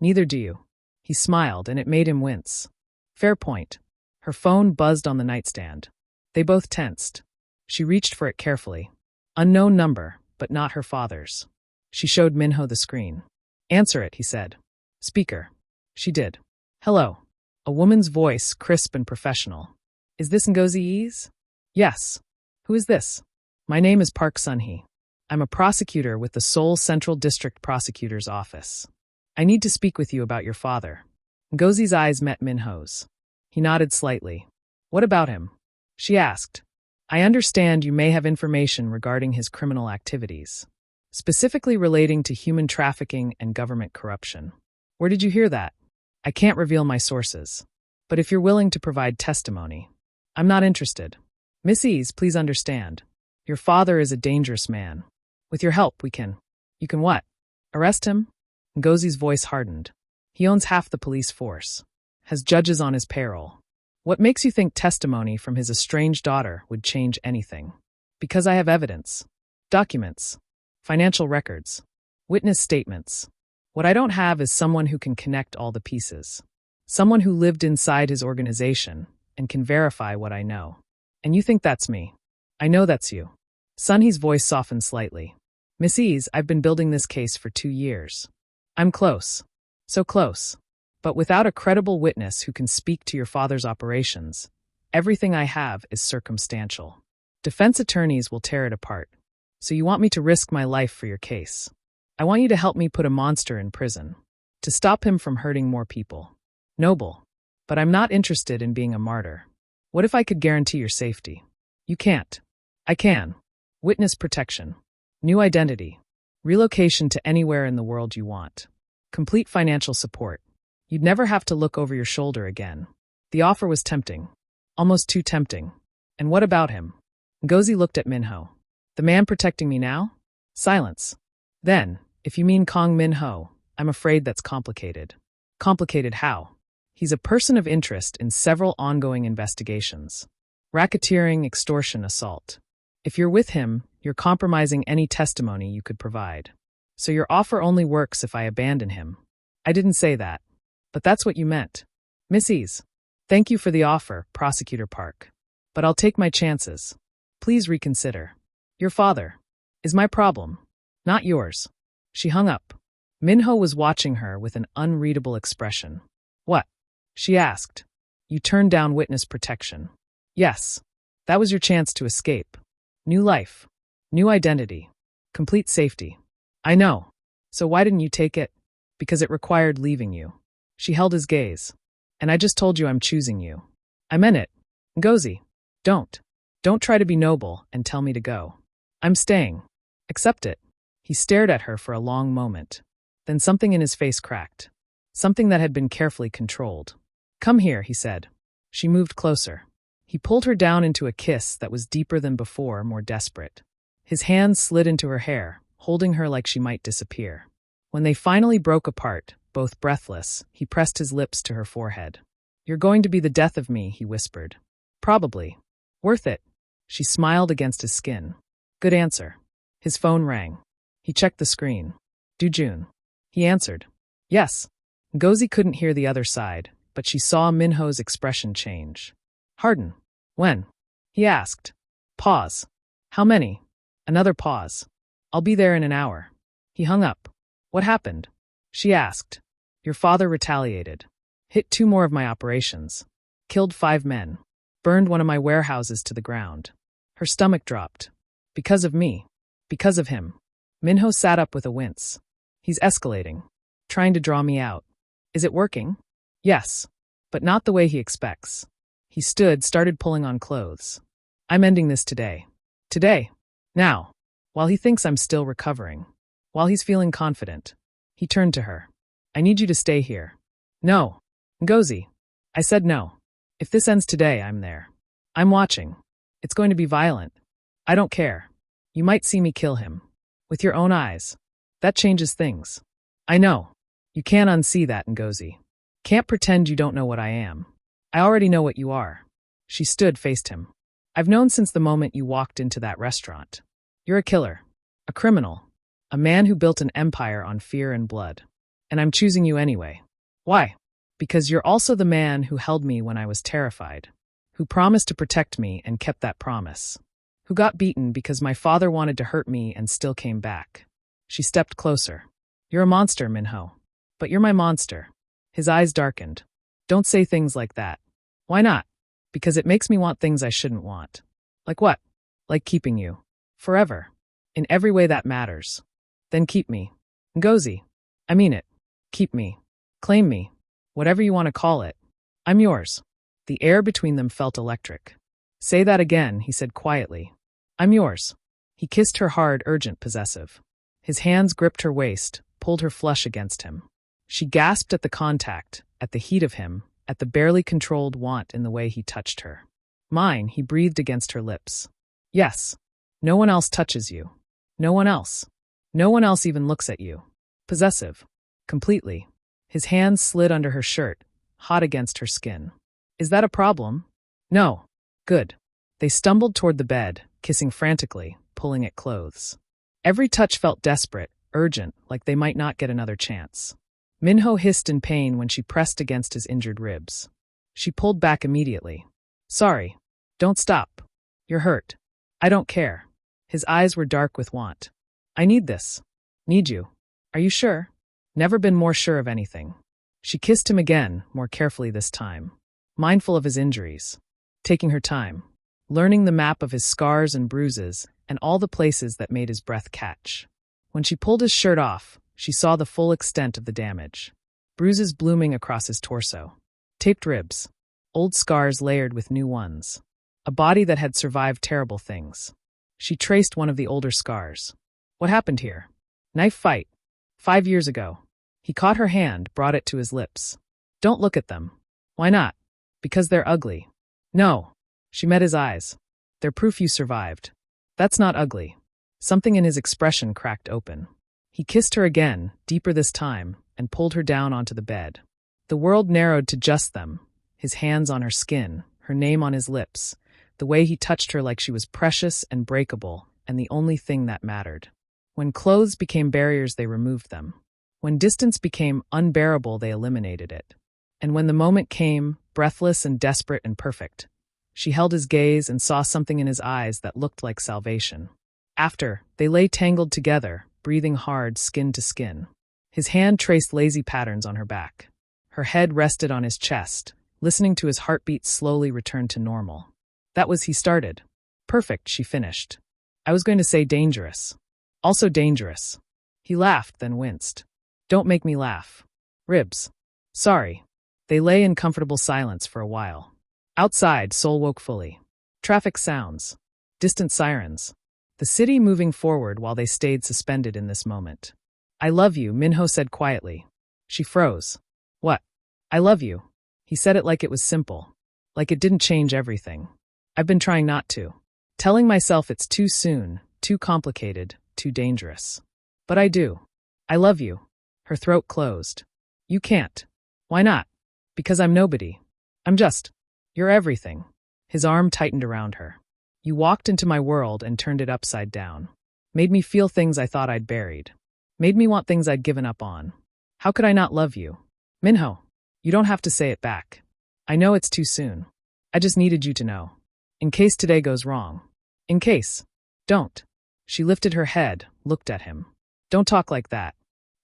Neither do you. He smiled, and it made him wince. Fair point. Her phone buzzed on the nightstand. They both tensed. She reached for it carefully. Unknown number, but not her father's. She showed Min-ho the screen. Answer it, he said. Speaker. She did. Hello. A woman's voice, crisp and professional. Is this Ngozi's? Yes. Who is this? My name is Park Sun-hee. I'm a prosecutor with the Seoul Central District Prosecutor's Office. I need to speak with you about your father. Ngozi's eyes met Min-ho's. He nodded slightly. What about him? She asked. I understand you may have information regarding his criminal activities, specifically relating to human trafficking and government corruption. Where did you hear that? I can't reveal my sources. But if you're willing to provide testimony, I'm not interested. Miss Ease, please understand. Your father is a dangerous man. With your help, You can what? Arrest him? Ngozi's voice hardened. He owns half the police force. Has judges on his payroll. What makes you think testimony from his estranged daughter would change anything? Because I have evidence. Documents. Financial records. Witness statements. What I don't have is someone who can connect all the pieces. Someone who lived inside his organization and can verify what I know. And you think that's me. I know that's you. Sunhee's voice softened slightly. Miss Ease, I've been building this case for 2 years. I'm close. So close. But without a credible witness who can speak to your father's operations, everything I have is circumstantial. Defense attorneys will tear it apart. So you want me to risk my life for your case. I want you to help me put a monster in prison. To stop him from hurting more people. Noble. But I'm not interested in being a martyr. What if I could guarantee your safety? You can't. I can. Witness protection. New identity. Relocation to anywhere in the world you want. Complete financial support. You'd never have to look over your shoulder again. The offer was tempting. Almost too tempting. And what about him? Ngozi looked at Min-ho. The man protecting me now? Silence. Then, if you mean Kang Min-ho, I'm afraid that's complicated. Complicated how? He's a person of interest in several ongoing investigations. Racketeering, extortion, assault. If you're with him, you're compromising any testimony you could provide. So your offer only works if I abandon him. I didn't say that. But that's what you meant. Miss Ease. Thank you for the offer, Prosecutor Park. But I'll take my chances. Please reconsider. Your father is my problem, not yours. She hung up. Min-ho was watching her with an unreadable expression. What? She asked. You turned down witness protection. Yes. That was your chance to escape. New life. New identity. Complete safety. I know. So why didn't you take it? Because it required leaving you. She held his gaze. And I just told you I'm choosing you. I meant it. Ngozi. Don't. Don't try to be noble and tell me to go. I'm staying. Accept it. He stared at her for a long moment. Then something in his face cracked. Something that had been carefully controlled. Come here, he said. She moved closer. He pulled her down into a kiss that was deeper than before, more desperate. His hands slid into her hair, holding her like she might disappear. When they finally broke apart, both breathless, he pressed his lips to her forehead. You're going to be the death of me, he whispered. Probably. Worth it. She smiled against his skin. Good answer. His phone rang. He checked the screen. Dujun. He answered. Yes. Ngozi couldn't hear the other side, but she saw Min-ho's expression change. Harden. When? He asked. Pause. How many? Another pause. I'll be there in an hour. He hung up. What happened? She asked. Your father retaliated. Hit 2 more of my operations. Killed 5 men. Burned one of my warehouses to the ground. Her stomach dropped. Because of me. Because of him. Min-ho sat up with a wince. He's escalating. Trying to draw me out. Is it working? Yes. But not the way he expects. He stood, started pulling on clothes. I'm ending this today. Today. Now. While he thinks I'm still recovering. While he's feeling confident. He turned to her. I need you to stay here. No. Ngozi. I said no. If this ends today, I'm there. I'm watching. It's going to be violent. I don't care. You might see me kill him. With your own eyes. That changes things. I know. You can't unsee that, Ngozi. Can't pretend you don't know what I am. I already know what you are. She stood, faced him. I've known since the moment you walked into that restaurant. You're a killer. A criminal. A man who built an empire on fear and blood. And I'm choosing you anyway. Why? Because you're also the man who held me when I was terrified. Who promised to protect me and kept that promise. Who got beaten because my father wanted to hurt me and still came back. She stepped closer. You're a monster, Min-ho. But you're my monster. His eyes darkened. Don't say things like that. Why not? Because it makes me want things I shouldn't want. Like what? Like keeping you. Forever. In every way that matters. Then keep me. Ngozi. I mean it. Keep me. Claim me. Whatever you want to call it. I'm yours. The air between them felt electric. Say that again, he said quietly. I'm yours. He kissed her hard, urgent, possessive. His hands gripped her waist, pulled her flush against him. She gasped at the contact, at the heat of him, at the barely controlled want in the way he touched her. Mine, he breathed against her lips. Yes. No one else touches you. No one else. No one else even looks at you. Possessive. Completely. His hands slid under her shirt, hot against her skin. Is that a problem? No. Good. They stumbled toward the bed, kissing frantically, pulling at clothes. Every touch felt desperate, urgent, like they might not get another chance. Min-ho hissed in pain when she pressed against his injured ribs. She pulled back immediately. Sorry. Don't stop. You're hurt. I don't care. His eyes were dark with want. I need this. Need you. Are you sure? Never been more sure of anything. She kissed him again, more carefully this time, mindful of his injuries, taking her time, learning the map of his scars and bruises and all the places that made his breath catch. When she pulled his shirt off, she saw the full extent of the damage. Bruises blooming across his torso, taped ribs, old scars layered with new ones, a body that had survived terrible things. She traced one of the older scars. What happened here? Knife fight. 5 years ago. He caught her hand, brought it to his lips. Don't look at them. Why not? Because they're ugly. No. She met his eyes. They're proof you survived. That's not ugly. Something in his expression cracked open. He kissed her again, deeper this time, and pulled her down onto the bed. The world narrowed to just them, his hands on her skin, her name on his lips, the way he touched her like she was precious and breakable, and the only thing that mattered. When clothes became barriers, they removed them. When distance became unbearable, they eliminated it. And when the moment came, breathless and desperate and perfect, she held his gaze and saw something in his eyes that looked like salvation. After, they lay tangled together, breathing hard, skin to skin. His hand traced lazy patterns on her back. Her head rested on his chest, listening to his heartbeat slowly return to normal. That was he started. Perfect, she finished. I was going to say dangerous. Also dangerous. He laughed, then winced. Don't make me laugh. Ribs. Sorry. They lay in comfortable silence for a while. Outside, Seoul woke fully. Traffic sounds. Distant sirens. The city moving forward while they stayed suspended in this moment. I love you, Min-ho said quietly. She froze. What? I love you. He said it like it was simple. Like it didn't change everything. I've been trying not to. Telling myself it's too soon, too complicated, too dangerous. But I do. I love you. Her throat closed. You can't. Why not? Because I'm nobody. I'm just. You're everything. His arm tightened around her. You walked into my world and turned it upside down. Made me feel things I thought I'd buried. Made me want things I'd given up on. How could I not love you? Min-ho, you don't have to say it back. I know it's too soon. I just needed you to know. In case today goes wrong. In case. Don't. She lifted her head, looked at him. Don't talk like that.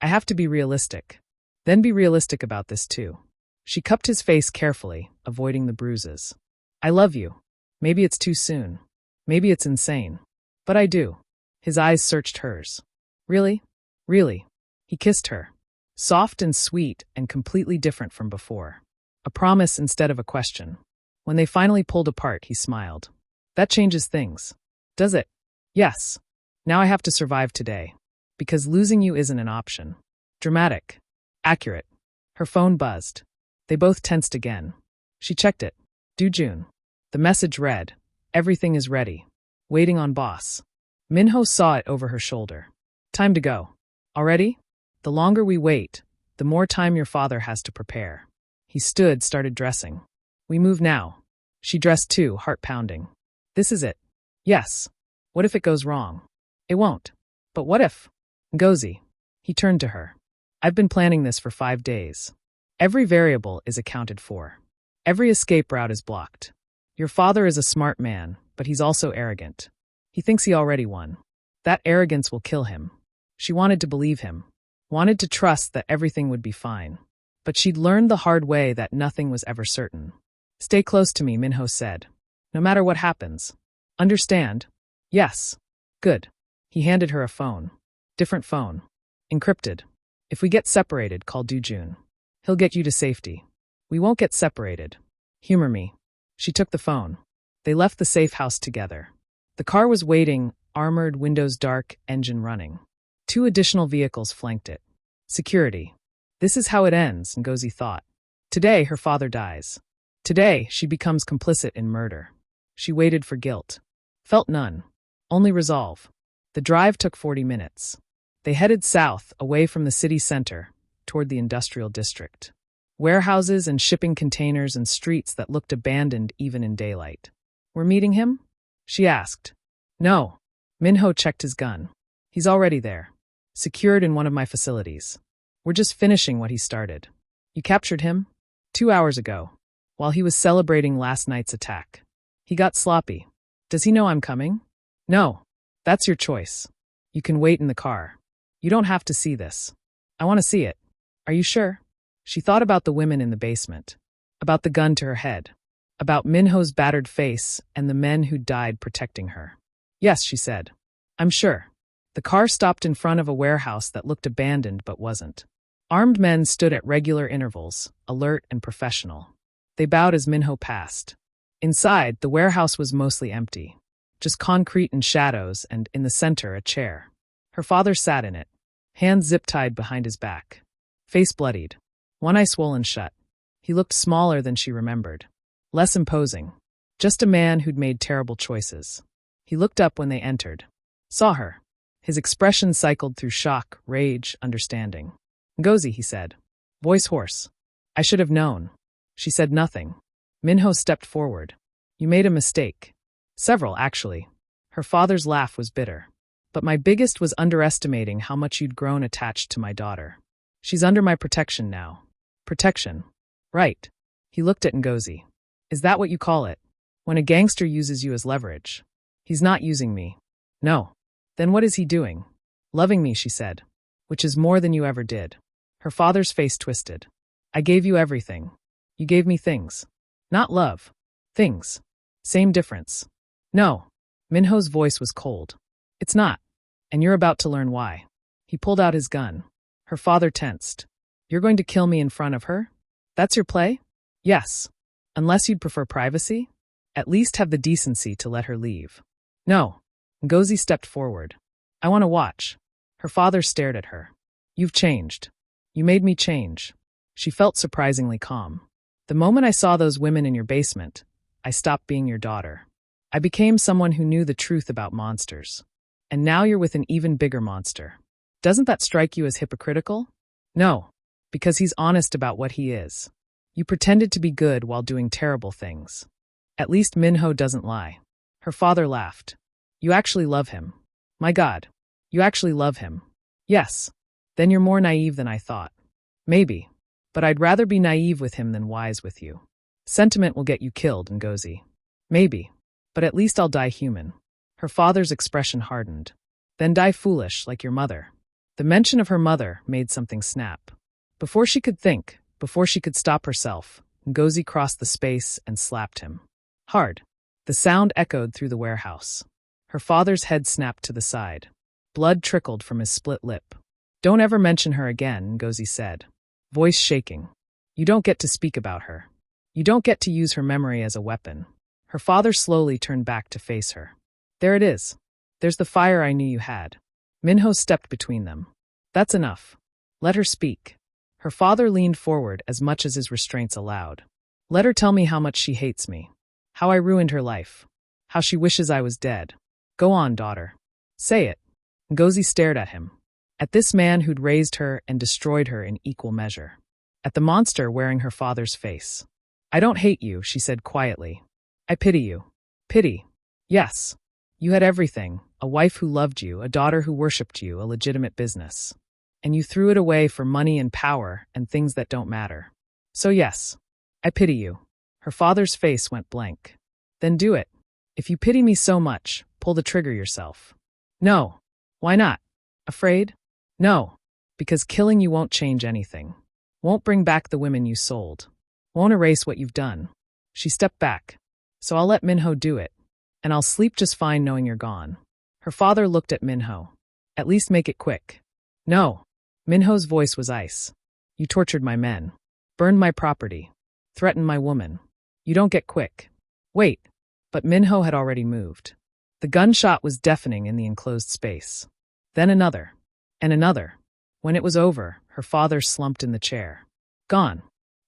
I have to be realistic. Then be realistic about this too. She cupped his face carefully, avoiding the bruises. I love you. Maybe it's too soon. Maybe it's insane. But I do. His eyes searched hers. Really? Really? He kissed her. Soft and sweet and completely different from before. A promise instead of a question. When they finally pulled apart, he smiled. That changes things. Does it? Yes. Now I have to survive today. Because losing you isn't an option. Dramatic. Accurate. Her phone buzzed. They both tensed again. She checked it. Due June. The message read, everything is ready. Waiting on boss. Min-ho saw it over her shoulder. Time to go. Already? The longer we wait, the more time your father has to prepare. He stood, started dressing. We move now. She dressed too, heart pounding. This is it. Yes. What if it goes wrong? It won't. But what if? Ngozi. He turned to her. I've been planning this for 5 days. Every variable is accounted for. Every escape route is blocked. Your father is a smart man, but he's also arrogant. He thinks he already won. That arrogance will kill him. She wanted to believe him. Wanted to trust that everything would be fine. But she'd learned the hard way that nothing was ever certain. Stay close to me, Min-ho said. No matter what happens. Understand? Yes. Good. He handed her a phone. Different phone. Encrypted. If we get separated, call Doo-jun. He'll get you to safety. We won't get separated. Humor me. She took the phone. They left the safe house together. The car was waiting, armored, windows dark, engine running. 2 additional vehicles flanked it. Security. This is how it ends, Ngozi thought. Today, her father dies. Today, she becomes complicit in murder. She waited for guilt. Felt none. Only resolve. The drive took 40 minutes. They headed south, away from the city center, toward the industrial district. Warehouses and shipping containers and streets that looked abandoned even in daylight. We're meeting him? She asked. No. Min-ho checked his gun. He's already there. Secured in one of my facilities. We're just finishing what he started. You captured him? 2 hours ago, while he was celebrating last night's attack. He got sloppy. Does he know I'm coming? No. That's your choice. You can wait in the car. You don't have to see this. I want to see it. Are you sure? She thought about the women in the basement. About the gun to her head. About Min-ho's battered face and the men who died protecting her. Yes, she said. I'm sure. The car stopped in front of a warehouse that looked abandoned but wasn't. Armed men stood at regular intervals, alert and professional. They bowed as Min-ho passed. Inside, the warehouse was mostly empty. Just concrete and shadows, and in the center, a chair. Her father sat in it, hands zip-tied behind his back. Face bloodied. One eye swollen shut. He looked smaller than she remembered. Less imposing. Just a man who'd made terrible choices. He looked up when they entered. Saw her. His expression cycled through shock, rage, understanding. Ngozi, he said. Voice hoarse. I should have known. She said nothing. Min-ho stepped forward. You made a mistake. Several, actually. Her father's laugh was bitter. But my biggest was underestimating how much you'd grown attached to my daughter. She's under my protection now. Protection. Right. He looked at Ngozi. Is that what you call it? When a gangster uses you as leverage. He's not using me. No. Then what is he doing? Loving me, she said. Which is more than you ever did. Her father's face twisted. I gave you everything. You gave me things. Not love. Things. Same difference. No. Min-ho's voice was cold. It's not. And you're about to learn why. He pulled out his gun. Her father tensed. You're going to kill me in front of her? That's your play? Yes. Unless you'd prefer privacy? At least have the decency to let her leave. No. Ngozi stepped forward. I want to watch. Her father stared at her. You've changed. You made me change. She felt surprisingly calm. The moment I saw those women in your basement, I stopped being your daughter. I became someone who knew the truth about monsters. And now you're with an even bigger monster. Doesn't that strike you as hypocritical? No. Because he's honest about what he is. You pretended to be good while doing terrible things. At least Min-ho doesn't lie. Her father laughed. You actually love him. My God. You actually love him. Yes. Then you're more naive than I thought. Maybe. But I'd rather be naive with him than wise with you. Sentiment will get you killed, Ngozi. Maybe. But at least I'll die human. Her father's expression hardened. Then die foolish, like your mother. The mention of her mother made something snap. Before she could think, before she could stop herself, Ngozi crossed the space and slapped him. Hard. The sound echoed through the warehouse. Her father's head snapped to the side. Blood trickled from his split lip. Don't ever mention her again, Ngozi said. Voice shaking. You don't get to speak about her. You don't get to use her memory as a weapon. Her father slowly turned back to face her. There it is. There's the fire I knew you had. Min-ho stepped between them. That's enough. Let her speak. Her father leaned forward as much as his restraints allowed. Let her tell me how much she hates me. How I ruined her life. How she wishes I was dead. Go on, daughter. Say it. Ngozi stared at him. At this man who'd raised her and destroyed her in equal measure. At the monster wearing her father's face. I don't hate you, she said quietly. I pity you. Pity. Yes. You had everything, a wife who loved you, a daughter who worshipped you, a legitimate business. And you threw it away for money and power and things that don't matter. So yes, I pity you. Her father's face went blank. Then do it. If you pity me so much, pull the trigger yourself. No. Why not? Afraid? No. Because killing you won't change anything. Won't bring back the women you sold. Won't erase what you've done. She stepped back. So I'll let Min-ho do it. And I'll sleep just fine knowing you're gone. Her father looked at Min-ho. At least make it quick. No. Min-ho's voice was ice. You tortured my men. Burned my property. Threatened my woman. You don't get quick. Wait. But Min-ho had already moved. The gunshot was deafening in the enclosed space. Then another. And another. When it was over, her father slumped in the chair. Gone.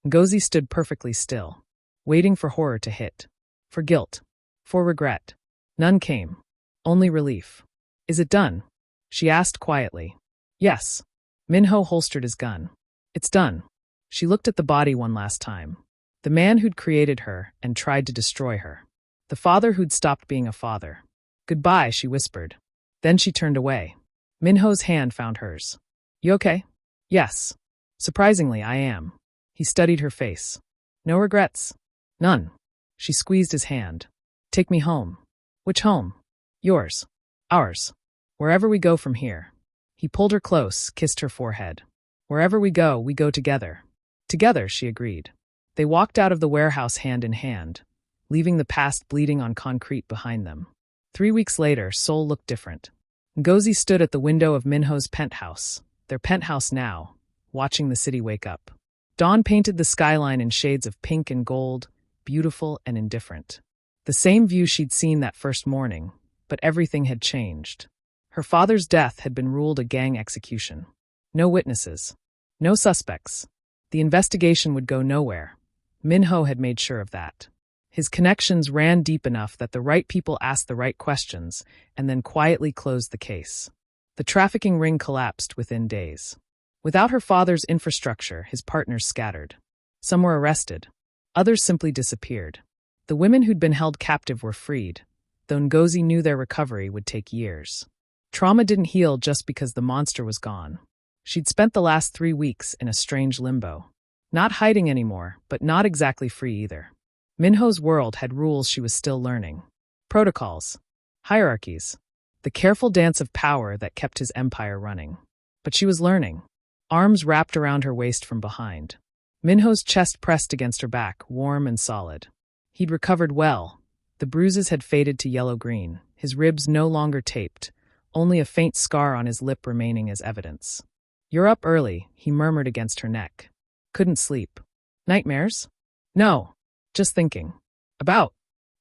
Ngozi stood perfectly still, waiting for horror to hit. For guilt. For regret. None came. Only relief. Is it done? She asked quietly. Yes. Min-ho holstered his gun. It's done. She looked at the body one last time. The man who'd created her and tried to destroy her. The father who'd stopped being a father. Goodbye, she whispered. Then she turned away. Min-ho's hand found hers. You okay? Yes. Surprisingly, I am. He studied her face. No regrets? None. She squeezed his hand. Take me home. Which home? Yours. Ours. Wherever we go from here. He pulled her close, kissed her forehead. Wherever we go together. Together, she agreed. They walked out of the warehouse hand in hand, leaving the past bleeding on concrete behind them. 3 weeks later, Seoul looked different. Ngozi stood at the window of Min-ho's penthouse, their penthouse now, watching the city wake up. Dawn painted the skyline in shades of pink and gold, beautiful and indifferent. The same view she'd seen that first morning, but everything had changed. Her father's death had been ruled a gang execution. No witnesses. No suspects. The investigation would go nowhere. Min-ho had made sure of that. His connections ran deep enough that the right people asked the right questions and then quietly closed the case. The trafficking ring collapsed within days. Without her father's infrastructure, his partners scattered. Some were arrested. Others simply disappeared. The women who'd been held captive were freed, though Ngozi knew their recovery would take years. Trauma didn't heal just because the monster was gone. She'd spent the last 3 weeks in a strange limbo. Not hiding anymore, but not exactly free either. Min-ho's world had rules she was still learning. Protocols. Hierarchies. The careful dance of power that kept his empire running. But she was learning. Arms wrapped around her waist from behind. Min-ho's chest pressed against her back, warm and solid. He'd recovered well. The bruises had faded to yellow-green, his ribs no longer taped, only a faint scar on his lip remaining as evidence. You're up early, he murmured against her neck. Couldn't sleep. Nightmares? No. Just thinking. About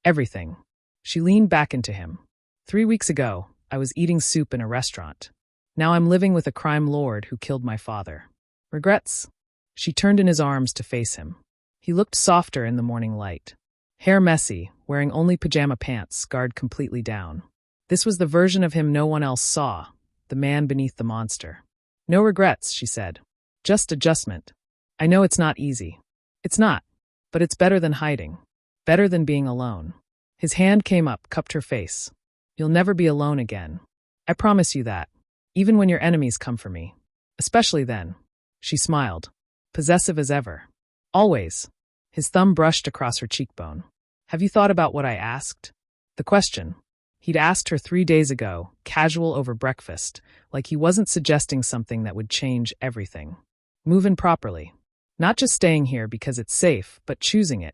everything. She leaned back into him. 3 weeks ago, I was eating soup in a restaurant. Now I'm living with a crime lord who killed my father. Regrets? She turned in his arms to face him. He looked softer in the morning light. Hair messy, wearing only pajama pants, scarred completely down. This was the version of him no one else saw, the man beneath the monster. No regrets, she said. Just adjustment. I know it's not easy. It's not. But it's better than hiding. Better than being alone. His hand came up, cupped her face. You'll never be alone again. I promise you that. Even when your enemies come for me. Especially then. She smiled. Possessive as ever. Always. His thumb brushed across her cheekbone. Have you thought about what I asked? The question. He'd asked her 3 days ago, casual over breakfast, like he wasn't suggesting something that would change everything. Move in properly. Not just staying here because it's safe, but choosing it.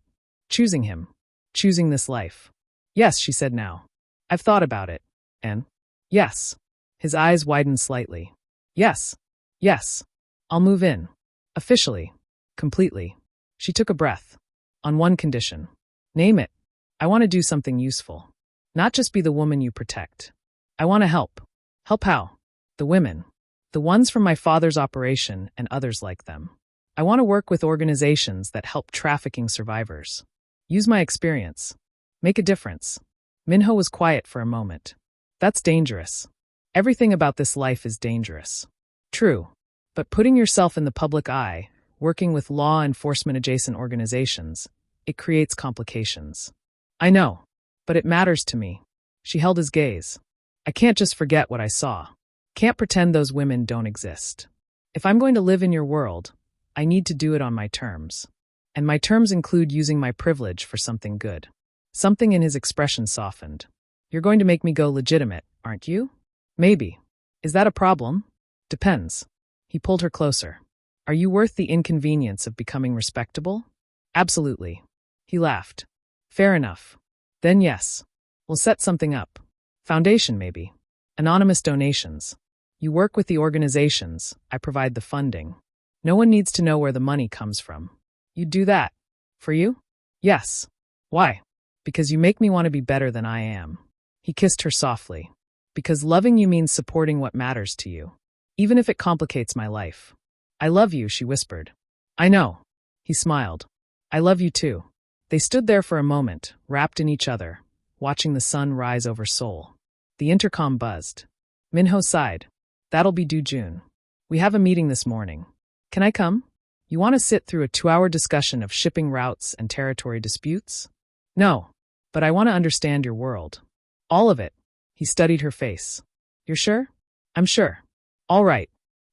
Choosing him. Choosing this life. Yes, she said now. I've thought about it. And? Yes. His eyes widened slightly. Yes. Yes. I'll move in. Officially. Completely. She took a breath. On one condition. Name it. I want to do something useful. Not just be the woman you protect. I want to help. Help how? The women. The ones from my father's operation and others like them. I want to work with organizations that help trafficking survivors. Use my experience. Make a difference. Min-ho was quiet for a moment. That's dangerous. Everything about this life is dangerous. True. But putting yourself in the public eye, working with law enforcement adjacent organizations, it creates complications. I know. But it matters to me. She held his gaze. I can't just forget what I saw. Can't pretend those women don't exist. If I'm going to live in your world, I need to do it on my terms. And my terms include using my privilege for something good. Something in his expression softened. You're going to make me go legitimate, aren't you? Maybe. Is that a problem? Depends. He pulled her closer. Are you worth the inconvenience of becoming respectable? Absolutely. He laughed. Fair enough. Then yes. We'll set something up. Foundation, maybe. Anonymous donations. You work with the organizations, I provide the funding. No one needs to know where the money comes from. You'd do that. For you? Yes. Why? Because you make me want to be better than I am. He kissed her softly. Because loving you means supporting what matters to you. Even if it complicates my life. I love you, she whispered. I know. He smiled. I love you too. They stood there for a moment, wrapped in each other, watching the sun rise over Seoul. The intercom buzzed. Min-ho sighed. That'll be June. We have a meeting this morning. Can I come? You want to sit through a 2-hour discussion of shipping routes and territory disputes? No, but I want to understand your world. All of it. He studied her face. You're sure? I'm sure. All right.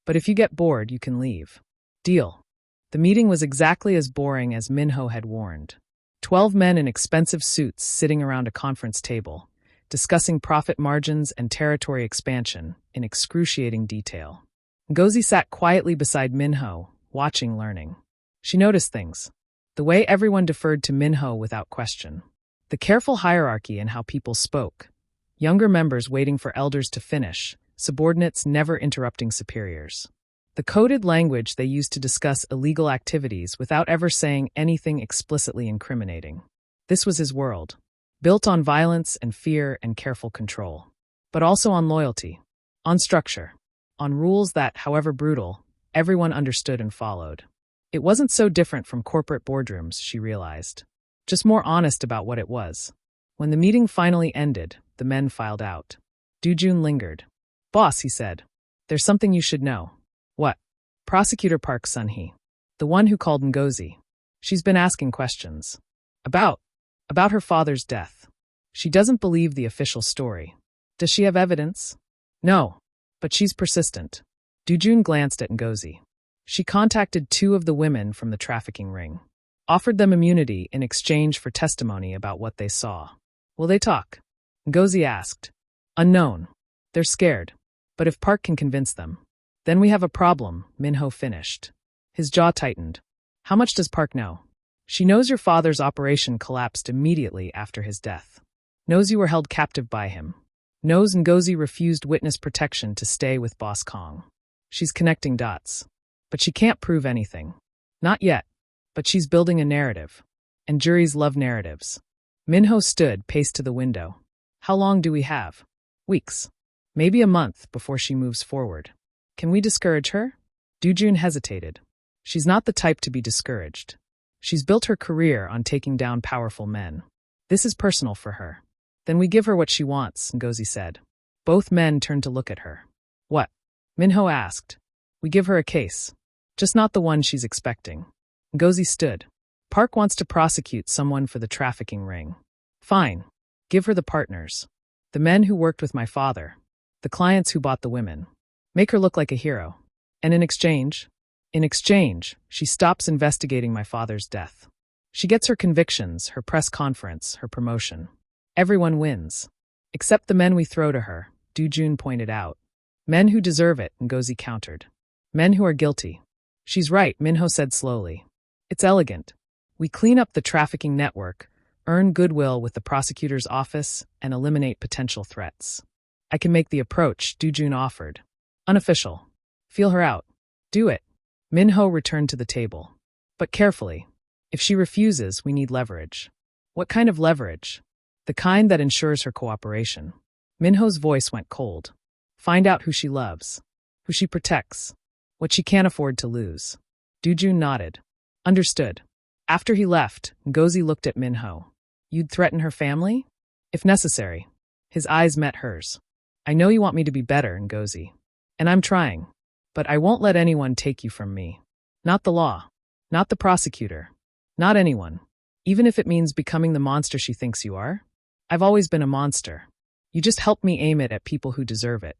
But if you get bored, you can leave. Deal. The meeting was exactly as boring as Min-ho had warned. 12 men in expensive suits sitting around a conference table, discussing profit margins and territory expansion in excruciating detail. Ngozi sat quietly beside Min-ho, watching, learning. She noticed things. The way everyone deferred to Min-ho without question. The careful hierarchy in how people spoke. Younger members waiting for elders to finish, subordinates never interrupting superiors. The coded language they used to discuss illegal activities without ever saying anything explicitly incriminating. This was his world, built on violence and fear and careful control. But also on loyalty, on structure, on rules that, however brutal, everyone understood and followed. It wasn't so different from corporate boardrooms, she realized. Just more honest about what it was. When the meeting finally ended, the men filed out. June lingered. Boss, he said. There's something you should know. What? Prosecutor Park Sun-hee. The one who called Ngozi. She's been asking questions. About her father's death. She doesn't believe the official story. Does she have evidence? No. But she's persistent. June glanced at Ngozi. She contacted 2 of the women from the trafficking ring. Offered them immunity in exchange for testimony about what they saw. Will they talk? Ngozi asked. Unknown. They're scared. But if Park can convince them. Then we have a problem, Min-ho finished. His jaw tightened. How much does Park know? She knows your father's operation collapsed immediately after his death. Knows you were held captive by him. Knows Ngozi refused witness protection to stay with Boss Kang. She's connecting dots. But she can't prove anything. Not yet. But she's building a narrative. And juries love narratives. Min-ho stood, paced to the window. How long do we have? Weeks. Maybe a month before she moves forward. Can we discourage her? June hesitated. She's not the type to be discouraged. She's built her career on taking down powerful men. This is personal for her. Then we give her what she wants, Ngozi said. Both men turned to look at her. What? Min-ho asked. We give her a case. Just not the one she's expecting. Ngozi stood. Park wants to prosecute someone for the trafficking ring. Fine. Give her the partners. The men who worked with my father. The clients who bought the women. Make her look like a hero. And in exchange, she stops investigating my father's death. She gets her convictions, her press conference, her promotion. Everyone wins. Except the men we throw to her, June pointed out. Men who deserve it, Ngozi countered. Men who are guilty. She's right, Min-ho said slowly. It's elegant. We clean up the trafficking network, earn goodwill with the prosecutor's office, and eliminate potential threats. I can make the approach, June offered. Unofficial. Feel her out. Do it. Min-ho returned to the table. But carefully. If she refuses, we need leverage. What kind of leverage? The kind that ensures her cooperation. Min-ho's voice went cold. Find out who she loves. Who she protects. What she can't afford to lose. June nodded. Understood. After he left, Ngozi looked at Min-ho. You'd threaten her family? If necessary. His eyes met hers. I know you want me to be better, Ngozi. And I'm trying. But I won't let anyone take you from me. Not the law. Not the prosecutor. Not anyone. Even if it means becoming the monster she thinks you are. I've always been a monster. You just helped me aim it at people who deserve it.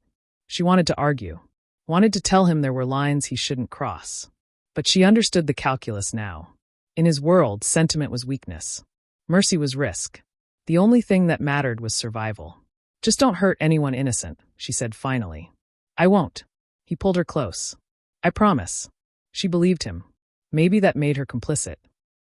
She wanted to argue. Wanted to tell him there were lines he shouldn't cross. But she understood the calculus now. In his world, sentiment was weakness. Mercy was risk. The only thing that mattered was survival. Just don't hurt anyone innocent, she said finally. I won't. He pulled her close. I promise. She believed him. Maybe that made her complicit.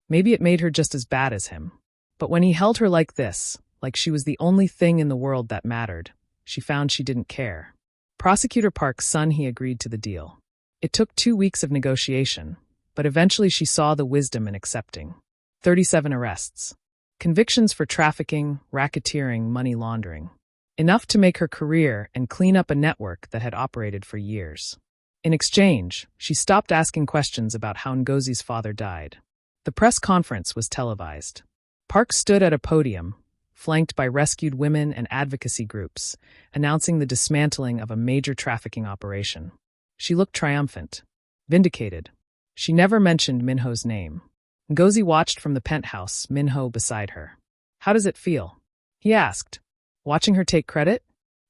Maybe it made her just as bad as him. But when he held her like this, like she was the only thing in the world that mattered, she found she didn't care. Prosecutor Park Sun-hee agreed to the deal. It took 2 weeks of negotiation, but eventually she saw the wisdom in accepting. 37 arrests. Convictions for trafficking, racketeering, money laundering. Enough to make her career and clean up a network that had operated for years. In exchange, she stopped asking questions about how Ngozi's father died. The press conference was televised. Park stood at a podium, flanked by rescued women and advocacy groups, announcing the dismantling of a major trafficking operation. She looked triumphant, vindicated. She never mentioned Min-ho's name. Ngozi watched from the penthouse, Min-ho beside her. "How does it feel?" he asked. "Watching her take credit?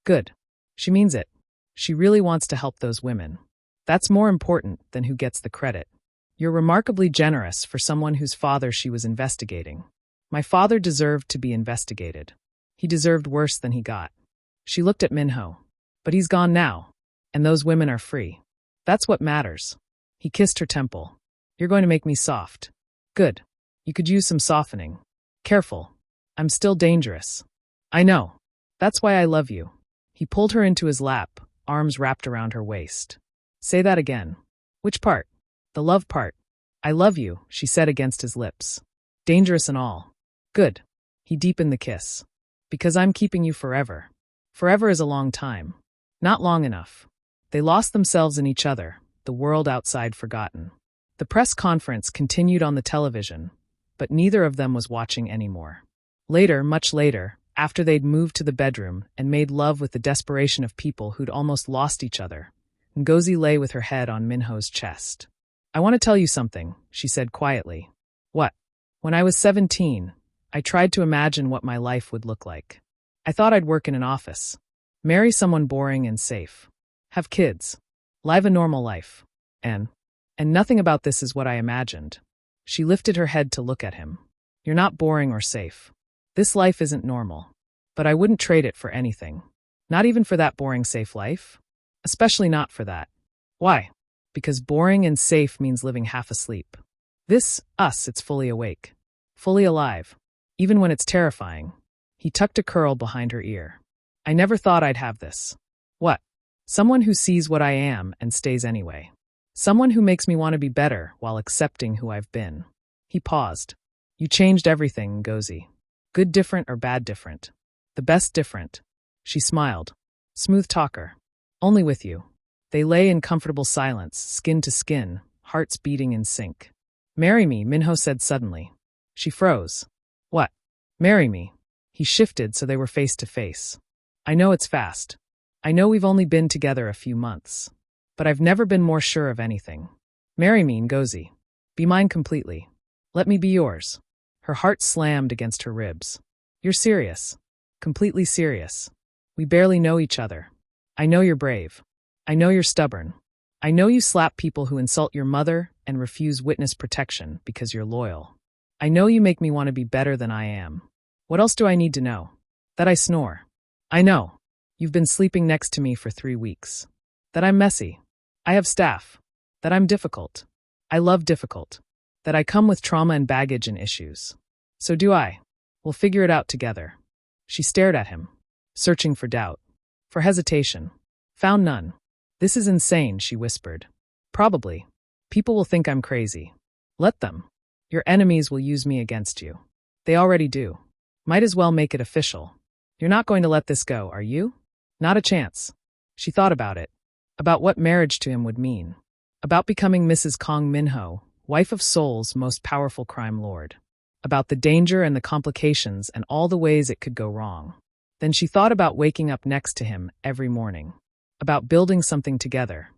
Good. She means it. She really wants to help those women. That's more important than who gets the credit. You're remarkably generous for someone whose father she was investigating. My father deserved to be investigated. He deserved worse than he got." She looked at Min-ho. "But he's gone now, and those women are free. That's what matters." He kissed her temple. "You're going to make me soft. Good. You could use some softening. Careful. I'm still dangerous. I know. That's why I love you." He pulled her into his lap, arms wrapped around her waist. "Say that again." "Which part?" "The love part." "I love you," she said against his lips. "Dangerous and all." "Good." He deepened the kiss. "Because I'm keeping you forever." Forever is a long time. Not long enough. They lost themselves in each other, the world outside forgotten. The press conference continued on the television, but neither of them was watching anymore. Later, much later, after they'd moved to the bedroom and made love with the desperation of people who'd almost lost each other, Ngozi lay with her head on Min-ho's chest. "I want to tell you something," she said quietly. "What?" "When I was 17, I tried to imagine what my life would look like. I thought I'd work in an office, marry someone boring and safe, have kids, live a normal life, and nothing about this is what I imagined." She lifted her head to look at him. "You're not boring or safe. This life isn't normal. But I wouldn't trade it for anything. Not even for that boring, safe life. Especially not for that." "Why?" "Because boring and safe means living half asleep. It's fully awake. Fully alive. Even when it's terrifying." He tucked a curl behind her ear. "I never thought I'd have this." "What?" "Someone who sees what I am and stays anyway. Someone who makes me want to be better while accepting who I've been." He paused. "You changed everything, Ngozi. Good different or bad different?" "The best different." She smiled. "Smooth talker. Only with you." They lay in comfortable silence, skin to skin, hearts beating in sync. "Marry me," Min-ho said suddenly. She froze. "What?" "Marry me." He shifted so they were face to face. "I know it's fast. I know we've only been together a few months. But I've never been more sure of anything. Marry me, Ngozi. Be mine completely. Let me be yours." Her heart slammed against her ribs. "You're serious. Completely serious. We barely know each other. I know you're brave. I know you're stubborn. I know you slap people who insult your mother and refuse witness protection because you're loyal. I know you make me want to be better than I am. What else do I need to know? That I snore. I know. You've been sleeping next to me for 3 weeks. That I'm messy. I have staff. That I'm difficult. I love difficult. That I come with trauma and baggage and issues. So do I. We'll figure it out together." She stared at him, searching for doubt, for hesitation. Found none. "This is insane," she whispered. "Probably. People will think I'm crazy. Let them. Your enemies will use me against you. They already do. Might as well make it official. You're not going to let this go, are you?" "Not a chance." She thought about it. About what marriage to him would mean. About becoming Mrs. Kang Min-ho, wife of Seoul's most powerful crime lord. About the danger and the complications and all the ways it could go wrong. Then she thought about waking up next to him every morning. About building something together.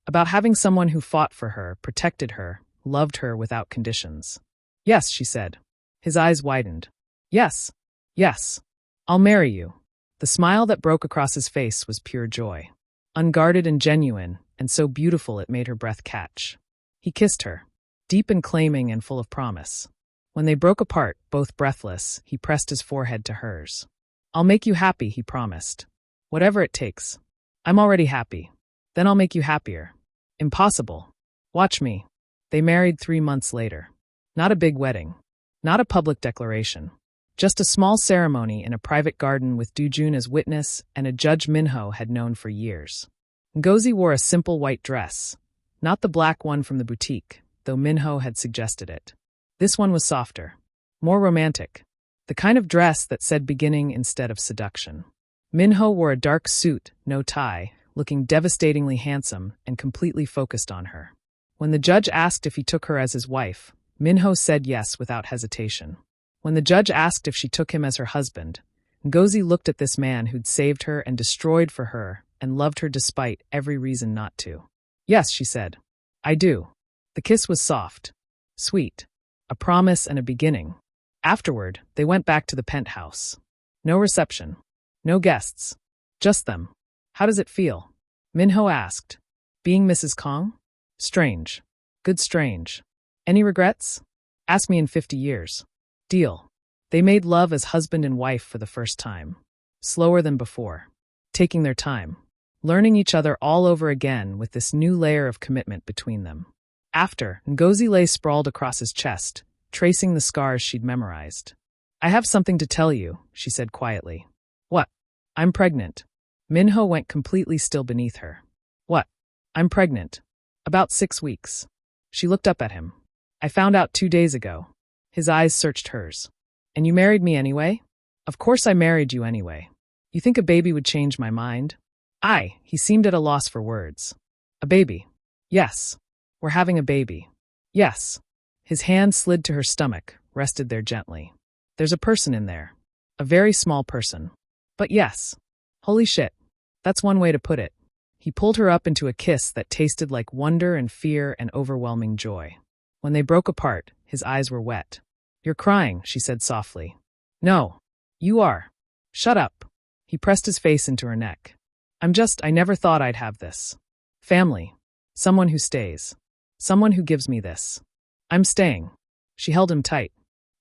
About having someone who fought for her, protected her, loved her without conditions. "Yes," she said. His eyes widened. "Yes. Yes. I'll marry you." The smile that broke across his face was pure joy. Unguarded and genuine, and so beautiful it made her breath catch. He kissed her, deep and claiming and full of promise. When they broke apart, both breathless, he pressed his forehead to hers. "I'll make you happy," he promised. "Whatever it takes. I'm already happy. Then I'll make you happier." "Impossible. Watch me." They married 3 months later. Not a big wedding. Not a public declaration. Just a small ceremony in a private garden with Dujun as witness and a judge Min-ho had known for years. Ngozi wore a simple white dress. Not the black one from the boutique, though Min-ho had suggested it. This one was softer. More romantic. The kind of dress that said beginning instead of seduction. Min-ho wore a dark suit, no tie, looking devastatingly handsome and completely focused on her. When the judge asked if he took her as his wife, Min-ho said yes without hesitation. When the judge asked if she took him as her husband, Ngozi looked at this man who'd saved her and destroyed for her and loved her despite every reason not to. Yes, she said. I do. The kiss was soft, sweet, a promise and a beginning. Afterward, they went back to the penthouse. No reception. No guests. Just them. How does it feel? Min-ho asked. Being Mrs. Kang? Strange. Good strange. Any regrets? Ask me in 50 years. Deal. They made love as husband and wife for the first time. Slower than before. Taking their time. Learning each other all over again with this new layer of commitment between them. After, Ngozi lay sprawled across his chest, tracing the scars she'd memorized. I have something to tell you, she said quietly. What? I'm pregnant. Min-ho went completely still beneath her. What? I'm pregnant. About 6 weeks. She looked up at him. I found out 2 days ago. His eyes searched hers. And you married me anyway? Of course I married you anyway. You think a baby would change my mind? He seemed at a loss for words. A baby. Yes. We're having a baby. Yes. His hand slid to her stomach, rested there gently. There's a person in there. A very small person. But yes. Holy shit. That's one way to put it. He pulled her up into a kiss that tasted like wonder and fear and overwhelming joy. When they broke apart, his eyes were wet. You're crying, she said softly. No. You are. Shut up. He pressed his face into her neck. I never thought I'd have this. Family. Someone who stays. Someone who gives me this. I'm staying. She held him tight.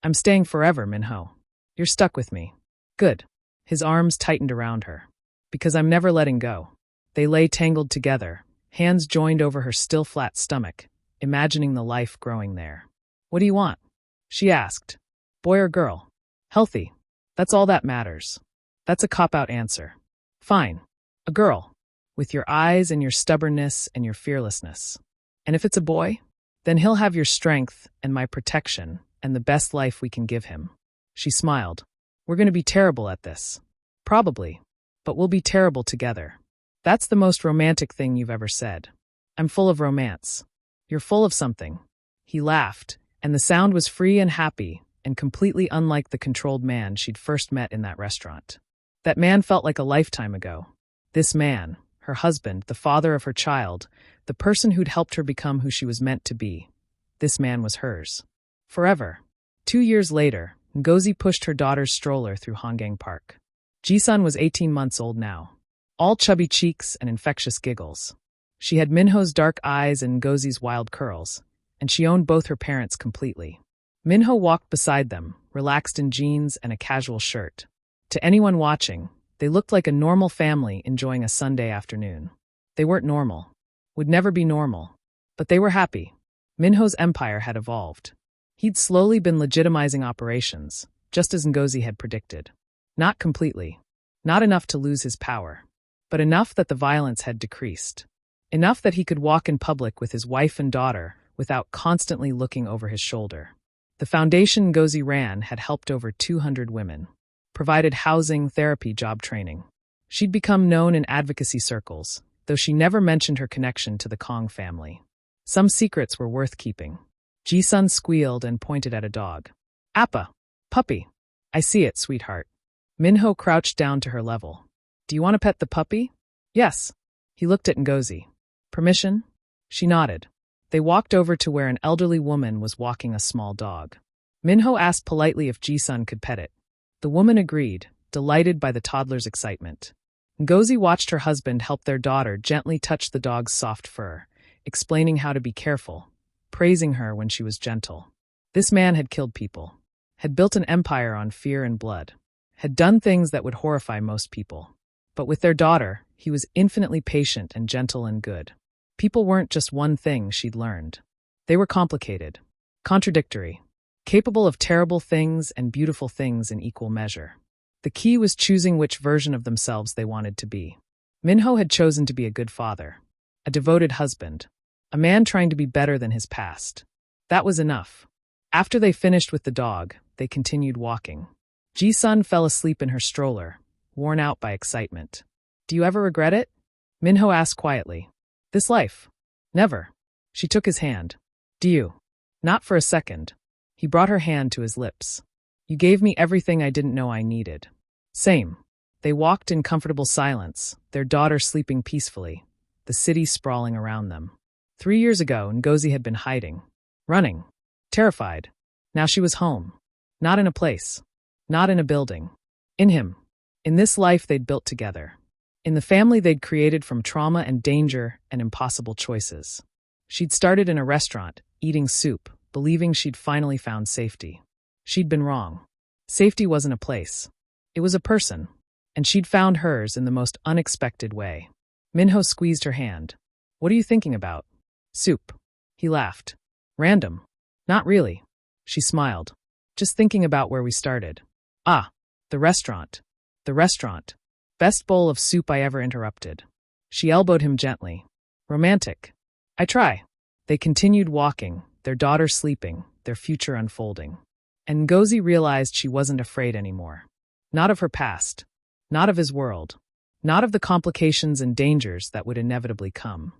I'm staying forever, Min-ho. You're stuck with me. Good. His arms tightened around her. Because I'm never letting go. They lay tangled together, hands joined over her still flat stomach, imagining the life growing there. What do you want? She asked. Boy or girl? Healthy. That's all that matters. That's a cop-out answer. Fine. A girl. With your eyes and your stubbornness and your fearlessness. And if it's a boy? Then he'll have your strength and my protection and the best life we can give him. She smiled. We're going to be terrible at this. Probably. But we'll be terrible together. That's the most romantic thing you've ever said. I'm full of romance. You're full of something. He laughed, and the sound was free and happy, and completely unlike the controlled man she'd first met in that restaurant. That man felt like a lifetime ago. This man, her husband, the father of her child, the person who'd helped her become who she was meant to be. This man was hers. Forever. 2 years later, Ngozi pushed her daughter's stroller through Honggang Park. Ji-sun was 18 months old now. All chubby cheeks and infectious giggles. She had Min-ho's dark eyes and Ngozi's wild curls, and she owned both her parents completely. Min-ho walked beside them, relaxed in jeans and a casual shirt. To anyone watching, they looked like a normal family enjoying a Sunday afternoon. They weren't normal. Would never be normal. But they were happy. Min-ho's empire had evolved. He'd slowly been legitimizing operations, just as Ngozi had predicted. Not completely. Not enough to lose his power. But enough that the violence had decreased. Enough that he could walk in public with his wife and daughter without constantly looking over his shoulder. The foundation Ngozi ran had helped over 200 women. Provided housing, therapy, job training. She'd become known in advocacy circles, though she never mentioned her connection to the Kang family. Some secrets were worth keeping. Ji-sun squealed and pointed at a dog. Appa. Puppy. I see it, sweetheart. Min-ho crouched down to her level. Do you want to pet the puppy? Yes. He looked at Ngozi. Permission? She nodded. They walked over to where an elderly woman was walking a small dog. Min-ho asked politely if Ji-sun could pet it. The woman agreed, delighted by the toddler's excitement. Ngozi watched her husband help their daughter gently touch the dog's soft fur, explaining how to be careful, praising her when she was gentle. This man had killed people, had built an empire on fear and blood, had done things that would horrify most people. But with their daughter, he was infinitely patient and gentle and good. People weren't just one thing she'd learned. They were complicated, contradictory, capable of terrible things and beautiful things in equal measure. The key was choosing which version of themselves they wanted to be. Min-ho had chosen to be a good father, a devoted husband, a man trying to be better than his past. That was enough. After they finished with the dog, they continued walking. Ji-sun fell asleep in her stroller, worn out by excitement. Do you ever regret it? Min-ho asked quietly. This life? Never. She took his hand. Do you? Not for a second. He brought her hand to his lips. You gave me everything I didn't know I needed. Same. They walked in comfortable silence, their daughter sleeping peacefully, the city sprawling around them. 3 years ago, Ngozi had been hiding, running, terrified. Now she was home. Not in a place. Not in a building. In him. In this life they'd built together. In the family they'd created from trauma and danger and impossible choices. She'd started in a restaurant, eating soup, believing she'd finally found safety. She'd been wrong. Safety wasn't a place. It was a person. And she'd found hers in the most unexpected way. Min-ho squeezed her hand. What are you thinking about? Soup. He laughed. Random. Not really. She smiled. Just thinking about where we started. Ah, the restaurant. The restaurant. Best bowl of soup I ever interrupted. She elbowed him gently. Romantic. I try. They continued walking, their daughter sleeping, their future unfolding. And Ngozi realized she wasn't afraid anymore. Not of her past. Not of his world. Not of the complications and dangers that would inevitably come.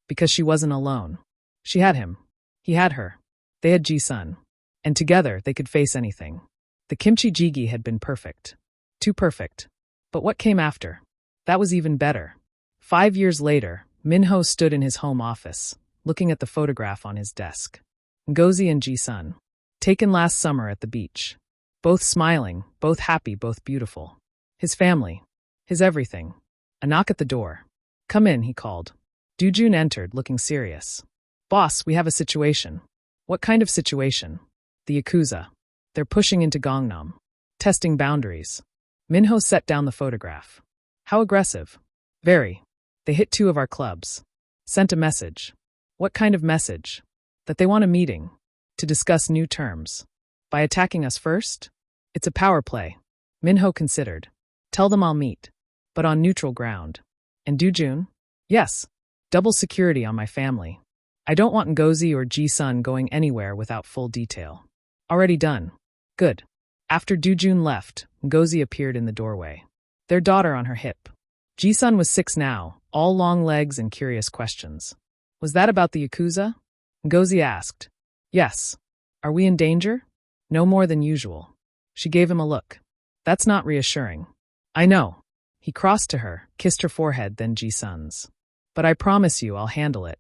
Because she wasn't alone. She had him. He had her. They had Ji-sun. And together they could face anything. The kimchi jjigae had been perfect. Too perfect. But what came after? That was even better. 5 years later, Min-ho stood in his home office, looking at the photograph on his desk. Ngozi and Ji-sun. Taken last summer at the beach. Both smiling, both happy, both beautiful. His family. His everything. A knock at the door. Come in, he called. Doo-jun entered, looking serious. Boss, we have a situation. What kind of situation? The Yakuza. They're pushing into Gangnam. Testing boundaries. Min-ho set down the photograph. How aggressive. Very. They hit 2 of our clubs. Sent a message. What kind of message? That they want a meeting. To discuss new terms. By attacking us first? It's a power play. Min-ho considered. Tell them I'll meet. But on neutral ground. And Doo-jun? Yes. Double security on my family. I don't want Ngozi or Ji-sun going anywhere without full detail. Already done. Good. After Doo-jun left, Ngozi appeared in the doorway. Their daughter on her hip. Ji-sun was 6 now, all long legs and curious questions. Was that about the Yakuza? Ngozi asked. Yes. Are we in danger? No more than usual. She gave him a look. That's not reassuring. I know. He crossed to her, kissed her forehead, then Ji-sun's. But I promise you I'll handle it.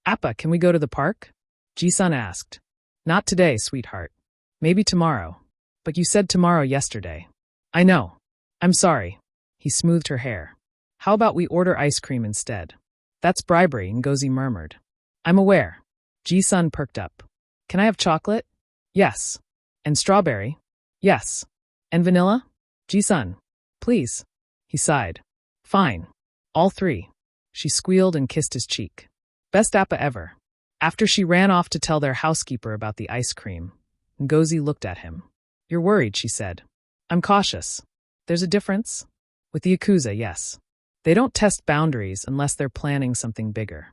Appa, can we go to the park? Ji-sun asked. Not today, sweetheart. Maybe tomorrow. But you said tomorrow yesterday. I know. I'm sorry. He smoothed her hair. How about we order ice cream instead? That's bribery, Ngozi murmured. I'm aware. Ji-sun perked up. Can I have chocolate? Yes. And strawberry? Yes. And vanilla? Ji-sun. Please. He sighed. Fine. All 3. She squealed and kissed his cheek. Best Appa ever. After she ran off to tell their housekeeper about the ice cream, Ngozi looked at him. You're worried, she said. I'm cautious. There's a difference? With the Yakuza, yes. They don't test boundaries unless they're planning something bigger.